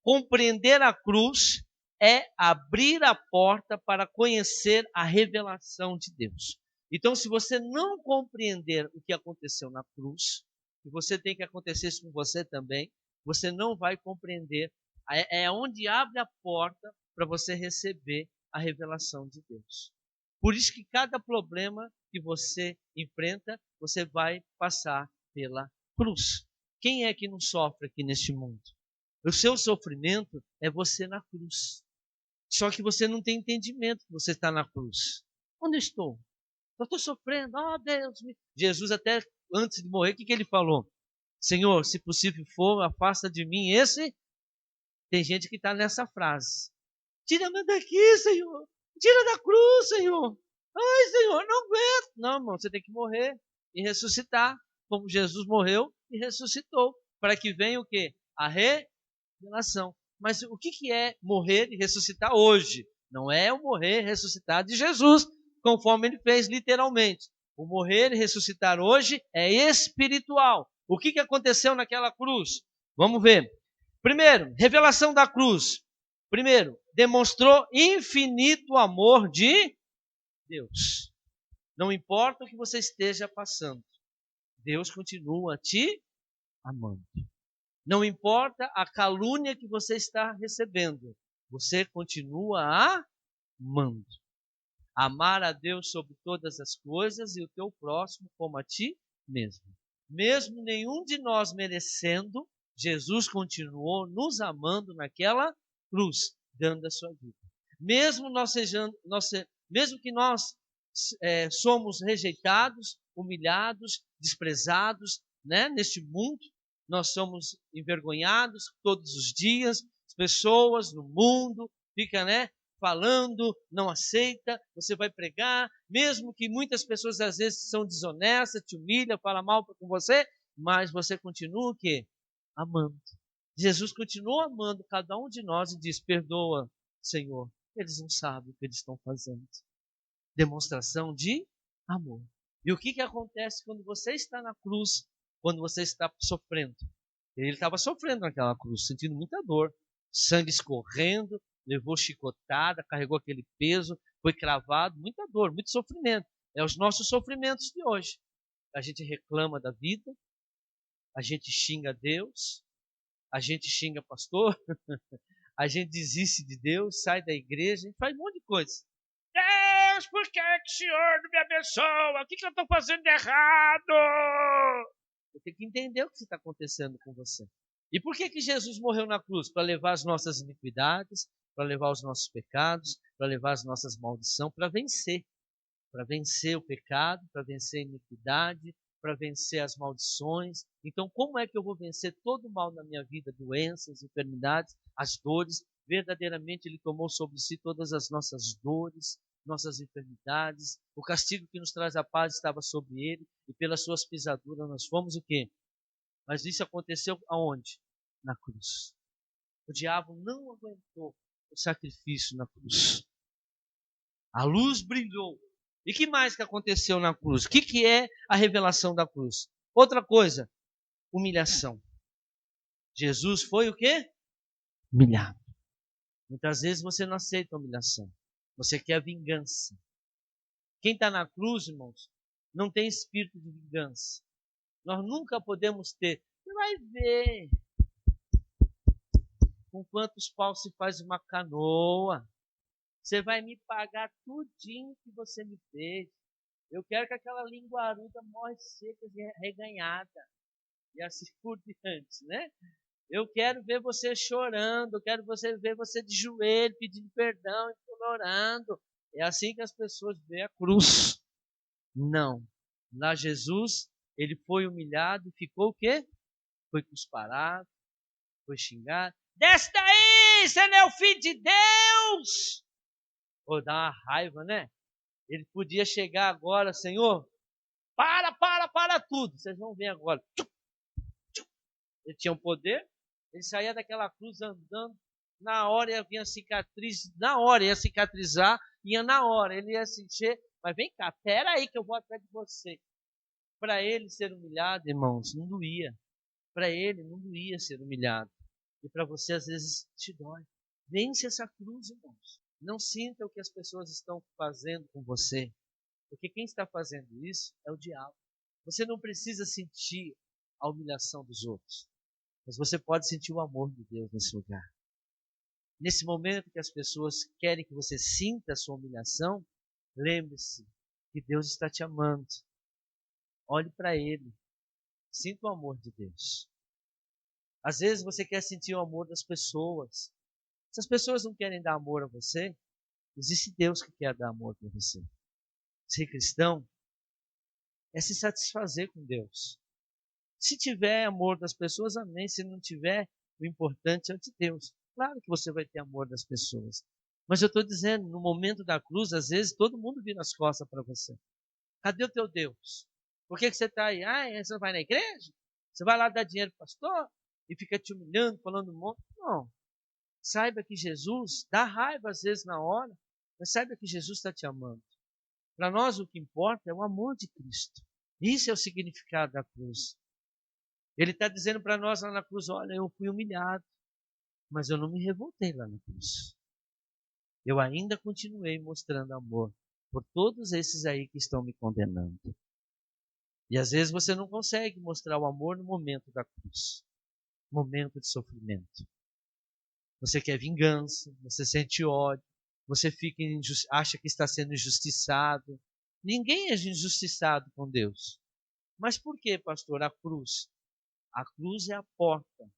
Compreender a cruz é abrir a porta para conhecer a revelação de Deus. Então, se você não compreender o que aconteceu na cruz, e você tem que acontecer isso com você também, você não vai compreender. É onde abre a porta para você receber a revelação de Deus. Por isso que cada problema que você enfrenta, você vai passar pela cruz. Quem é que não sofre aqui neste mundo? O seu sofrimento é você na cruz. Só que você não tem entendimento que você está na cruz. Onde eu estou? Eu estou sofrendo. Deus. Jesus até antes de morrer, o que ele falou? Senhor, se possível for, afasta de mim esse... Tem gente que está nessa frase. Tira-me daqui, Senhor. Tira da cruz, Senhor. Ai, Senhor, não aguento. Não, irmão, você tem que morrer e ressuscitar, como Jesus morreu e ressuscitou, para que venha o quê? A revelação. Mas o que é morrer e ressuscitar hoje? Não é o morrer e ressuscitar de Jesus, conforme ele fez literalmente. O morrer e ressuscitar hoje é espiritual. O que aconteceu naquela cruz? Vamos ver. Primeiro, revelação da cruz. Primeiro, demonstrou infinito amor de Deus. Não importa o que você esteja passando, Deus continua te amando. Não importa a calúnia que você está recebendo, você continua amando. Amar a Deus sobre todas as coisas e o teu próximo como a ti mesmo. Mesmo nenhum de nós merecendo, Jesus continuou nos amando naquela cruz, dando a sua vida. Mesmo nós mesmo que nós somos rejeitados, humilhados, desprezados, né? Neste mundo, nós somos envergonhados todos os dias, as pessoas no mundo ficam, né, falando, não aceita, você vai pregar, mesmo que muitas pessoas às vezes são desonestas, te humilham, falam mal com você, mas você continua o quê? Amando. Jesus continua amando cada um de nós e diz, perdoa, Senhor, eles não sabem o que eles estão fazendo. Demonstração de amor. E o que acontece quando você está na cruz, quando você está sofrendo? Ele estava sofrendo naquela cruz, sentindo muita dor, sangue escorrendo, levou chicotada, carregou aquele peso, foi cravado, muita dor, muito sofrimento. É os nossos sofrimentos de hoje. A gente reclama da vida, a gente xinga Deus, a gente xinga pastor, a gente desiste de Deus, sai da igreja, a gente faz um monte de coisa. Deus, por que o Senhor não me abençoa? O que eu estou fazendo de errado? Você tem que entender o que está acontecendo com você. E por que Jesus morreu na cruz? Para levar as nossas iniquidades, para levar os nossos pecados, para levar as nossas maldições, para vencer o pecado, para vencer a iniquidade, para vencer as maldições. Então, como é que eu vou vencer todo o mal na minha vida, doenças, enfermidades, as dores? Verdadeiramente Ele tomou sobre si todas as nossas dores, nossas enfermidades. O castigo que nos traz a paz estava sobre Ele, e pelas suas pisaduras nós fomos o quê? Mas isso aconteceu aonde? Na cruz. O diabo não aguentou o sacrifício na cruz. A luz brilhou. E que mais que aconteceu na cruz? O que é a revelação da cruz? Outra coisa, humilhação. Jesus foi o quê? Humilhado. Muitas vezes você não aceita a humilhação. Você quer a vingança. Quem está na cruz, irmãos, não tem espírito de vingança. Nós nunca podemos ter. Você vai ver com quantos paus se faz uma canoa. Você vai me pagar tudinho que você me fez. Eu quero que aquela linguaruda morre seca e reganhada. E assim por diante, né? Eu quero ver você chorando, eu quero ver você de joelho, pedindo perdão, implorando. É assim que as pessoas veem a cruz. Não. Lá Jesus, ele foi humilhado e ficou o quê? Foi cusparado, foi xingado. Desce daí, você não é o filho de Deus! Pô, dá uma raiva, né? Ele podia chegar agora, Senhor, para tudo. Vocês vão ver agora. Ele tinha um poder, ele saía daquela cruz andando, na hora ia vir a cicatriz, na hora ia cicatrizar, ia na hora, ele ia se encher, mas vem cá, pera aí que eu vou atrás de você. Para ele ser humilhado, irmãos, não doía. Para ele não doía ser humilhado. E para você às vezes te dói. Vence essa cruz, irmãos. Não sinta o que as pessoas estão fazendo com você. Porque quem está fazendo isso é o diabo. Você não precisa sentir a humilhação dos outros. Mas você pode sentir o amor de Deus nesse lugar. Nesse momento que as pessoas querem que você sinta a sua humilhação, lembre-se que Deus está te amando. Olhe para Ele. Sinta o amor de Deus. Às vezes você quer sentir o amor das pessoas. Se as pessoas não querem dar amor a você, existe Deus que quer dar amor para você. Ser cristão é se satisfazer com Deus. Se tiver amor das pessoas, amém. Se não tiver, o importante é o de Deus. Claro que você vai ter amor das pessoas. Mas eu estou dizendo, no momento da cruz, às vezes todo mundo vira as costas para você. Cadê o teu Deus? Por que você está aí? Você não vai na igreja? Você vai lá dar dinheiro para o pastor? E fica te humilhando, falando um monte? Não. Saiba que Jesus dá raiva às vezes na hora, mas saiba que Jesus está te amando. Para nós o que importa é o amor de Cristo. Isso é o significado da cruz. Ele está dizendo para nós lá na cruz, olha, eu fui humilhado, mas eu não me revoltei lá na cruz. Eu ainda continuei mostrando amor por todos esses aí que estão me condenando. E às vezes você não consegue mostrar o amor no momento da cruz, momento de sofrimento. Você quer vingança, você sente ódio, você acha que está sendo injustiçado. Ninguém é injustiçado com Deus. Mas por que, pastor, a cruz? A cruz é a porta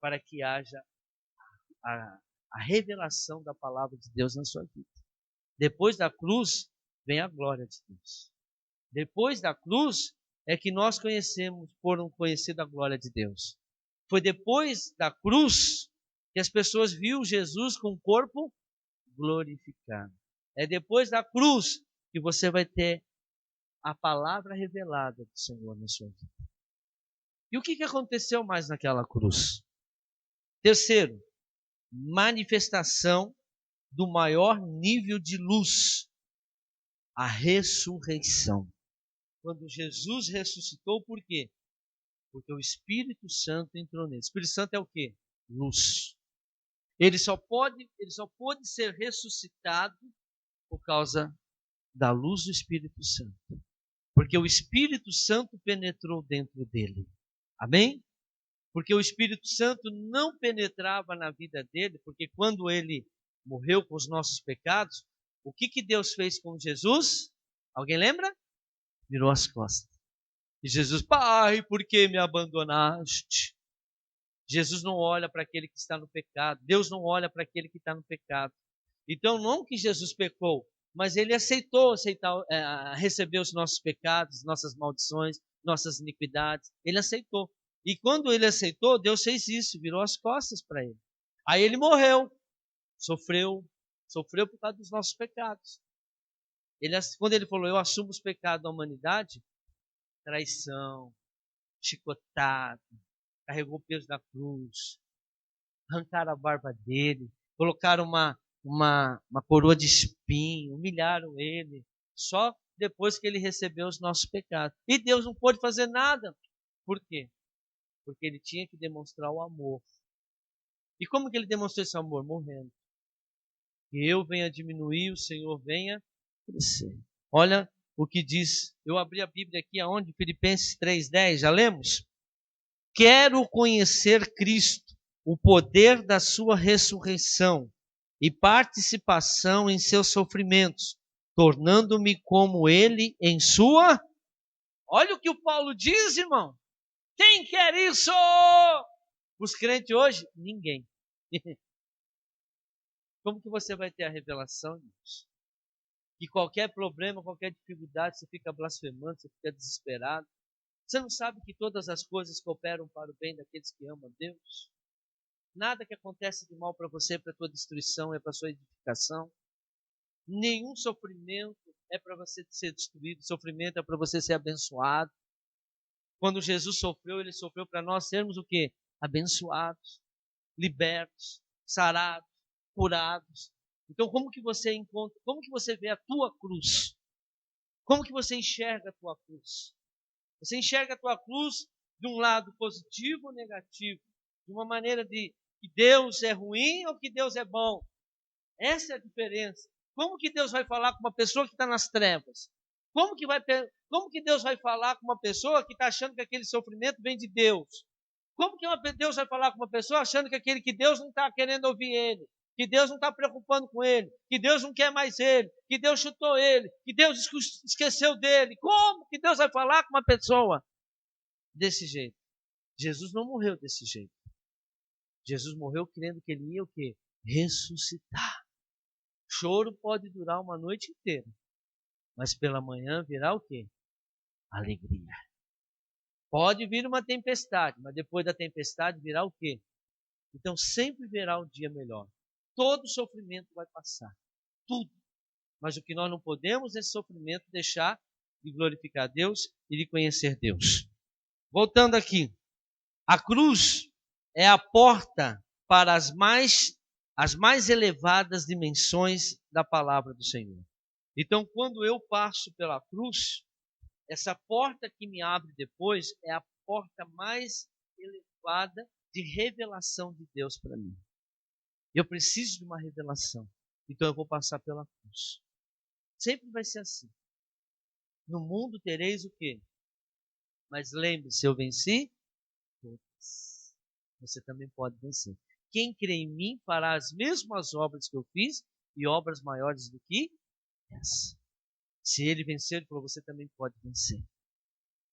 para que haja a revelação da palavra de Deus na sua vida. Depois da cruz, vem a glória de Deus. Depois da cruz, é que nós foram conhecidos a glória de Deus. Foi depois da cruz que as pessoas viram Jesus com o corpo glorificado. É depois da cruz que você vai ter a palavra revelada do Senhor na sua vida. E o que aconteceu mais naquela cruz? Terceiro, manifestação do maior nível de luz, a ressurreição. Quando Jesus ressuscitou, por quê? Porque o Espírito Santo entrou nele. O Espírito Santo é o quê? Luz. Ele só pôde ser ressuscitado por causa da luz do Espírito Santo. Porque o Espírito Santo penetrou dentro dele. Amém? Porque o Espírito Santo não penetrava na vida dele, porque quando ele morreu com os nossos pecados, o que Deus fez com Jesus? Alguém lembra? Virou as costas. E Jesus, Pai, por que me abandonaste? Jesus não olha para aquele que está no pecado. Deus não olha para aquele que está no pecado. Então, não que Jesus pecou, mas ele recebeu os nossos pecados, nossas maldições, nossas iniquidades. Ele aceitou. E quando ele aceitou, Deus fez isso, virou as costas para ele. Aí ele morreu, sofreu por causa dos nossos pecados. Quando ele falou, eu assumo os pecados da humanidade, traição, chicotada, carregou o peso da cruz, arrancaram a barba dele, colocaram uma coroa de espinho, humilharam ele, só depois que ele recebeu os nossos pecados. E Deus não pôde fazer nada. Por quê? Porque ele tinha que demonstrar o amor. E como que ele demonstrou esse amor? Morrendo. Que eu venha diminuir, o Senhor venha crescer. Olha o que diz, eu abri a Bíblia aqui aonde? Filipenses 3:10, já lemos? Quero conhecer Cristo, o poder da sua ressurreição e participação em seus sofrimentos, tornando-me como ele em sua... Olha o que o Paulo diz, irmão. Quem quer isso? Os crentes hoje? Ninguém. Como que você vai ter a revelação disso? Que qualquer problema, qualquer dificuldade, você fica blasfemando, você fica desesperado. Você não sabe que todas as coisas cooperam para o bem daqueles que amam a Deus? Nada que acontece de mal para você é para a tua destruição, é para a sua edificação. Nenhum sofrimento é para você ser destruído, sofrimento é para você ser abençoado. Quando Jesus sofreu, ele sofreu para nós sermos o quê? Abençoados, libertos, sarados, curados. Então, como que você encontra, como que você vê a tua cruz? Como que você enxerga a tua cruz? Você enxerga a tua cruz de um lado positivo ou negativo? De uma maneira de que Deus é ruim ou que Deus é bom? Essa é a diferença. Como que Deus vai falar com uma pessoa que está nas trevas? Como que Deus vai falar com uma pessoa que está achando que aquele sofrimento vem de Deus? Como que Deus vai falar com uma pessoa achando que Deus não está querendo ouvir ele? Que Deus não está preocupando com ele? Que Deus não quer mais ele? Que Deus chutou ele? Que Deus esqueceu dele? Como que Deus vai falar com uma pessoa desse jeito? Jesus não morreu desse jeito. Jesus morreu crendo que ele ia o quê? Ressuscitar. Choro pode durar uma noite inteira, mas pela manhã virá o quê? Alegria. Pode vir uma tempestade, mas depois da tempestade virá o quê? Então sempre virá um dia melhor. Todo sofrimento vai passar. Tudo. Mas o que nós não podemos nesse sofrimento deixar de glorificar Deus e de conhecer Deus. Voltando aqui. A cruz é a porta para as mais elevadas dimensões da palavra do Senhor. Então, quando eu passo pela cruz, essa porta que me abre depois é a porta mais elevada de revelação de Deus para mim. Eu preciso de uma revelação, então eu vou passar pela cruz. Sempre vai ser assim. No mundo tereis o quê? Mas lembre-se, eu venci todas. Você também pode vencer. Quem crê em mim fará as mesmas obras que eu fiz e obras maiores do que essa. Se ele vencer, ele falou, você também pode vencer.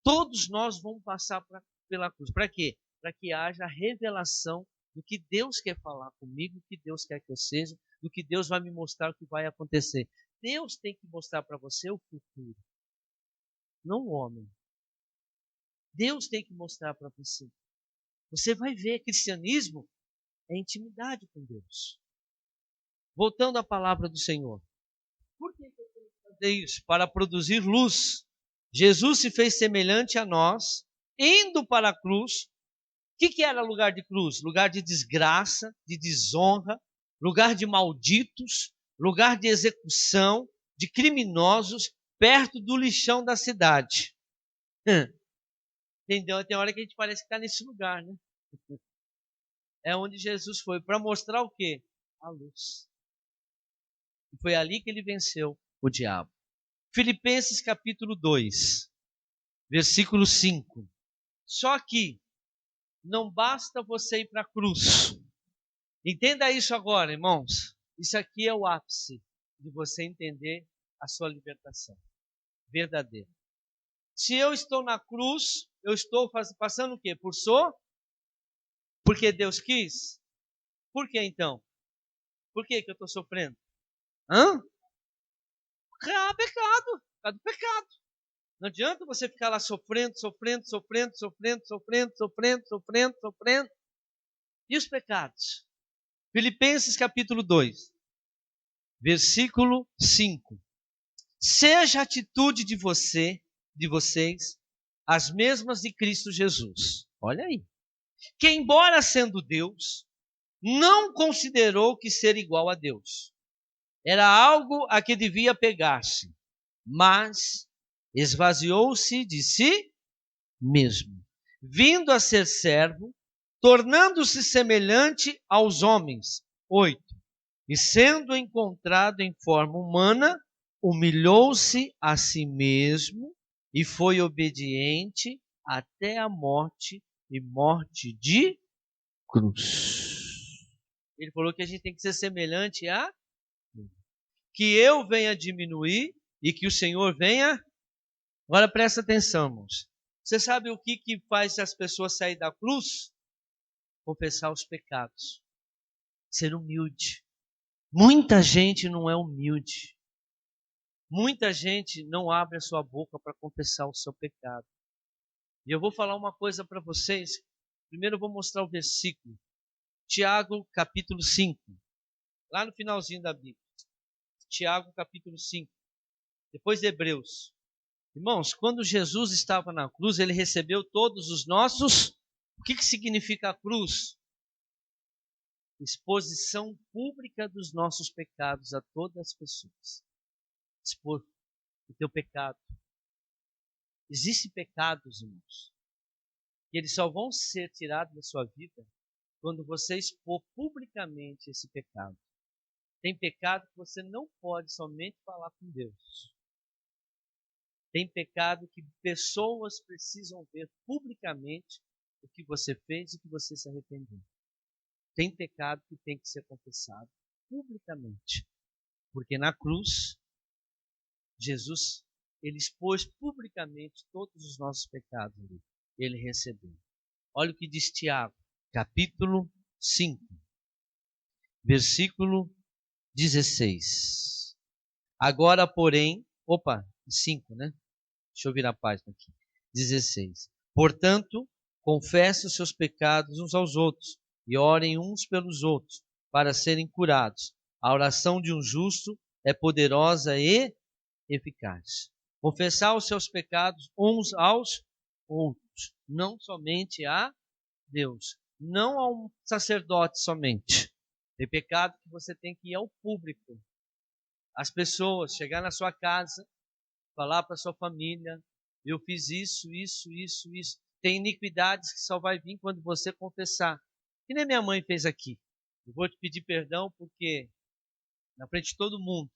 Todos nós vamos passar pela cruz. Para quê? Para que haja revelação do que Deus quer falar comigo, do que Deus quer que eu seja, do que Deus vai me mostrar o que vai acontecer. Deus tem que mostrar para você o futuro, não o homem. Deus tem que mostrar para você. Você vai ver, cristianismo é intimidade com Deus. Voltando à palavra do Senhor. Por que eu tenho que fazer isso? Para produzir luz. Jesus se fez semelhante a nós, indo para a cruz. O que era lugar de cruz? Lugar de desgraça, de desonra, lugar de malditos, lugar de execução, de criminosos, perto do lixão da cidade. Entendeu? Tem hora que a gente parece que está nesse lugar, né? É onde Jesus foi, para mostrar o quê? A luz. E foi ali que ele venceu o diabo. Filipenses capítulo 2, versículo 5. Só que não basta você ir para a cruz. Entenda isso agora, irmãos. Isso aqui é o ápice de você entender a sua libertação verdadeira. Se eu estou na cruz, eu estou passando o quê? Porque Deus quis? Por que então? Por que eu estou sofrendo? Pecado. Por causa do pecado. Não adianta você ficar lá sofrendo. E os pecados? Filipenses capítulo 2, versículo 5. Seja a atitude de vocês, as mesmas de Cristo Jesus. Olha aí. Que embora sendo Deus, não considerou que ser igual a Deus era algo a que devia pegar-se, mas esvaziou-se de si mesmo, vindo a ser servo, tornando-se semelhante aos homens. 8. E sendo encontrado em forma humana, humilhou-se a si mesmo e foi obediente até a morte e morte de cruz. Ele falou que a gente tem que ser semelhante a que eu venha diminuir e que o Senhor venha. Agora presta atenção, irmãos. Você sabe o que faz as pessoas sair da cruz? Confessar os pecados. Ser humilde. Muita gente não é humilde. Muita gente não abre a sua boca para confessar o seu pecado. E eu vou falar uma coisa para vocês. Primeiro eu vou mostrar o versículo. Tiago, capítulo 5. Lá no finalzinho da Bíblia. Tiago, capítulo 5. Depois de Hebreus. Irmãos, quando Jesus estava na cruz, ele recebeu todos os nossos. O que significa a cruz? Exposição pública dos nossos pecados a todas as pessoas. Expor o teu pecado. Existem pecados, irmãos, que eles só vão ser tirados da sua vida quando você expor publicamente esse pecado. Tem pecado que você não pode somente falar com Deus. Tem pecado que pessoas precisam ver publicamente o que você fez e que você se arrependeu. Tem pecado que tem que ser confessado publicamente. Porque na cruz, Jesus, ele expôs publicamente todos os nossos pecados. Ele recebeu. Olha o que diz Tiago, capítulo 5, versículo 16. Agora, porém, 5, né? Deixa eu virar a página aqui. 16. Portanto, confessem os seus pecados uns aos outros e orem uns pelos outros para serem curados. A oração de um justo é poderosa e eficaz. Confessar os seus pecados uns aos outros, não somente a Deus, não a um sacerdote somente. Tem pecado que você tem que ir ao público. As pessoas, chegar na sua casa, falar para sua família, eu fiz isso. Tem iniquidades que só vai vir quando você confessar. Que nem minha mãe fez aqui. Eu vou te pedir perdão porque, na frente de todo mundo,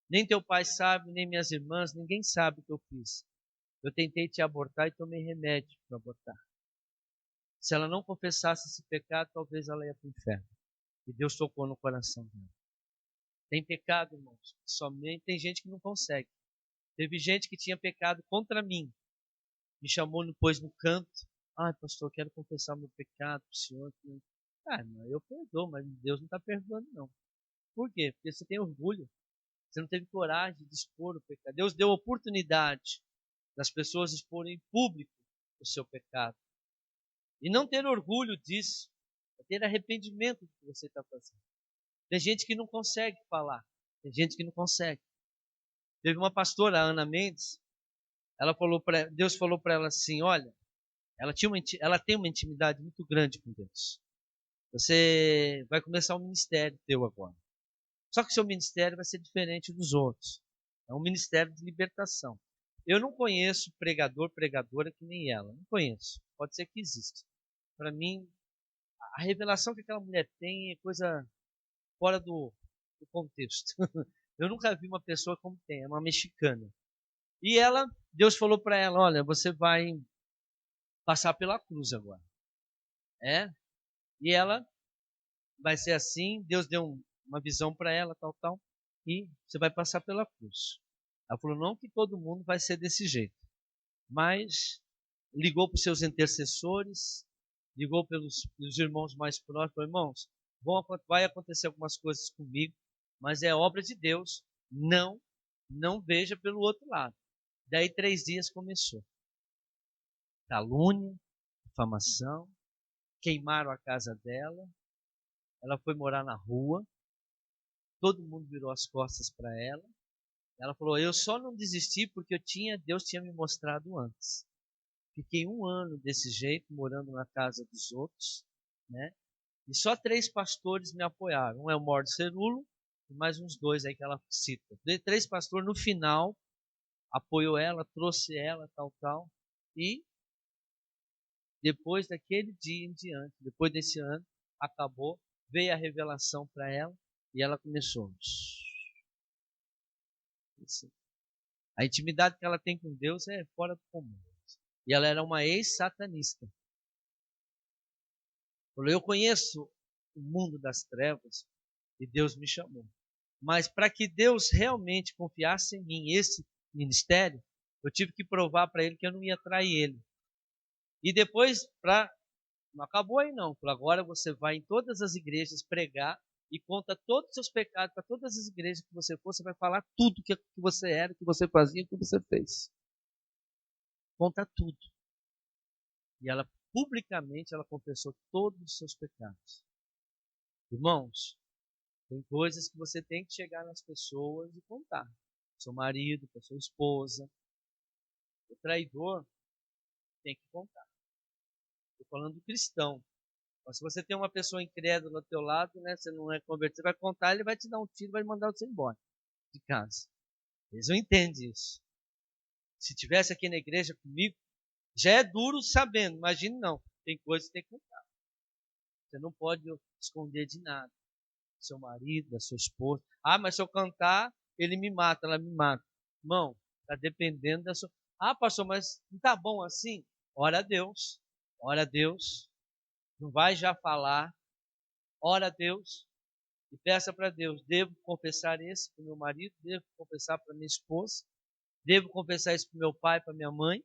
nem teu pai sabe, nem minhas irmãs, ninguém sabe o que eu fiz. Eu tentei te abortar e tomei remédio para abortar. Se ela não confessasse esse pecado, talvez ela ia para o inferno. E Deus tocou no coração dela. Tem pecado, irmãos, somente tem gente que não consegue. Teve gente que tinha pecado contra mim. Me chamou depois no canto. Pastor, quero confessar meu pecado para o senhor. Irmão, eu perdoo, mas Deus não está perdoando, não. Por quê? Porque você tem orgulho. Você não teve coragem de expor o pecado. Deus deu oportunidade das pessoas exporem em público o seu pecado. E não ter orgulho disso, é ter arrependimento do que você está fazendo. Tem gente que não consegue falar, tem gente que não consegue. Teve uma pastora, a Ana Mendes, Deus falou para ela assim, olha, ela tem uma intimidade muito grande com Deus. Você vai começar um ministério teu agora. Só que o seu ministério vai ser diferente dos outros. É um ministério de libertação. Eu não conheço pregadora que nem ela. Não conheço. Pode ser que exista. Para mim, a revelação que aquela mulher tem é coisa fora do contexto. Eu nunca vi uma pessoa como tem. É uma mexicana. E Deus falou para ela, olha, você vai passar pela cruz agora. E ela vai ser assim. Deus deu uma visão para ela, tal, e você vai passar pela cruz. Ela falou, não que todo mundo vai ser desse jeito, mas ligou para os seus intercessores, ligou pelos irmãos mais próximos, falou, irmãos, vai acontecer algumas coisas comigo, mas é obra de Deus, não veja pelo outro lado. Daí 3 dias começou. Calúnia, difamação, queimaram a casa dela, ela foi morar na rua, todo mundo virou as costas para ela. Ela falou, eu só não desisti porque Deus tinha me mostrado antes. Fiquei 1 ano desse jeito, morando na casa dos outros, né? E só 3 pastores me apoiaram. Um é o Morde Cerulo, e mais uns 2 aí que ela cita. 3 pastores, no final, apoiou ela, trouxe ela, tal. E depois daquele dia em diante, depois desse ano, acabou, veio a revelação para ela, e ela começou. A intimidade que ela tem com Deus é fora do comum. E ela era uma ex-satanista. Falou, eu conheço o mundo das trevas e Deus me chamou. Mas para que Deus realmente confiasse em mim, esse ministério, eu tive que provar para ele que eu não ia trair ele. E depois, não acabou aí não. Falou, agora você vai em todas as igrejas pregar e conta todos os seus pecados para todas as igrejas que você for, você vai falar tudo que você era, que você fazia, que você fez. Conta tudo. E ela, publicamente, ela confessou todos os seus pecados. Irmãos, tem coisas que você tem que chegar nas pessoas e contar. Seu marido, para sua esposa. O traidor tem que contar. Estou falando do cristão. Mas se você tem uma pessoa incrédula ao teu lado, né, você não é convertido, você vai contar, ele vai te dar um tiro, vai mandar você embora de casa. Eles não entendem isso. Se tivesse aqui na igreja comigo, já é duro sabendo, imagine não. Tem coisas que tem que contar. Você não pode esconder de nada. Seu marido, da sua esposa. Ah, mas se eu cantar, ele me mata, ela me mata. Irmão, está dependendo da sua... Ah, pastor, mas não está bom assim? Ora a Deus. Ora a Deus. Não vai já falar. Ora a Deus. E peça para Deus. Devo confessar isso para o meu marido? Devo confessar para minha esposa? Devo confessar isso para o meu pai, para minha mãe?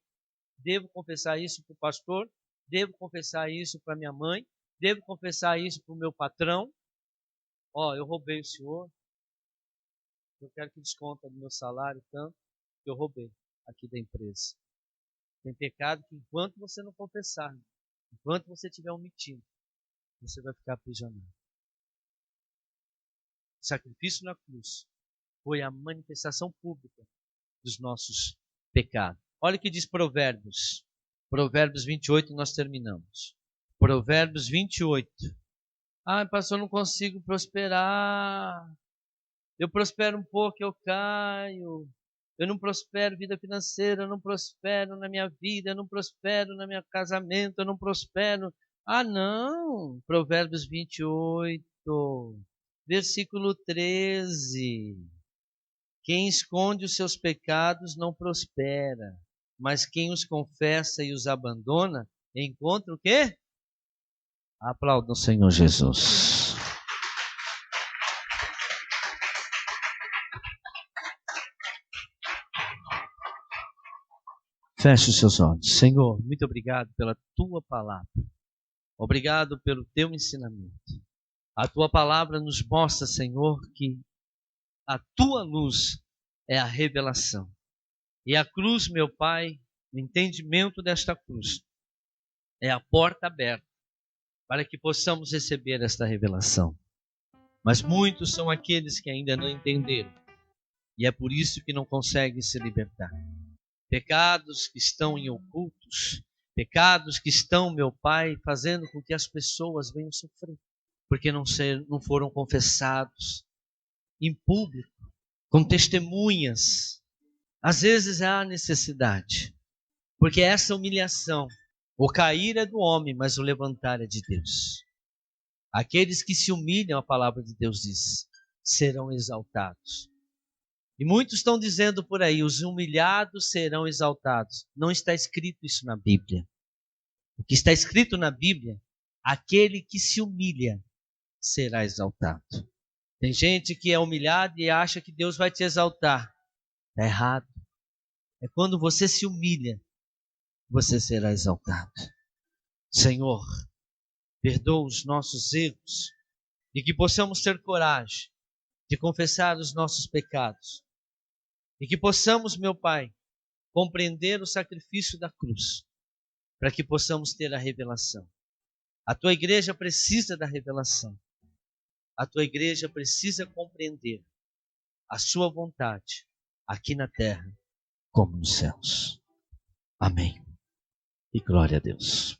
Devo confessar isso para o pastor? Devo confessar isso para minha mãe? Devo confessar isso para o meu patrão? Eu roubei o senhor. Eu quero que desconta do meu salário tanto que eu roubei aqui da empresa. Tem pecado que enquanto você não confessar, enquanto você estiver omitindo, você vai ficar aprisionado. O sacrifício na cruz foi a manifestação pública dos nossos pecados. Olha o que diz Provérbios. Provérbios 28, nós terminamos. Provérbios 28. Ah, pastor, eu não consigo prosperar. Eu prospero um pouco, eu caio. Eu não prospero vida financeira, eu não prospero na minha vida, eu não prospero no meu casamento, eu não prospero. Ah, não! Provérbios 28, versículo 13. Quem esconde os seus pecados não prospera, mas quem os confessa e os abandona, encontra o quê? Aplauda o Senhor Jesus. Feche os seus olhos. Senhor, muito obrigado pela tua palavra. Obrigado pelo teu ensinamento. A tua palavra nos mostra, Senhor, que a tua luz é a revelação. E a cruz, meu Pai, o entendimento desta cruz é a porta aberta para que possamos receber esta revelação. Mas muitos são aqueles que ainda não entenderam, e é por isso que não conseguem se libertar. Pecados que estão em ocultos, pecados que estão, meu Pai, fazendo com que as pessoas venham sofrer, porque não foram confessados em público, com testemunhas. Às vezes há necessidade, porque essa humilhação, o cair é do homem, mas o levantar é de Deus. Aqueles que se humilham, a palavra de Deus diz, serão exaltados. E muitos estão dizendo por aí, os humilhados serão exaltados. Não está escrito isso na Bíblia. O que está escrito na Bíblia, aquele que se humilha será exaltado. Tem gente que é humilhada e acha que Deus vai te exaltar. Está errado. É quando você se humilha, você será exaltado. Senhor, perdoa os nossos erros e que possamos ter coragem de confessar os nossos pecados. E que possamos, meu Pai, compreender o sacrifício da cruz, para que possamos ter a revelação. A tua igreja precisa da revelação. A tua igreja precisa compreender a sua vontade, aqui na terra, como nos céus. Amém. E glória a Deus.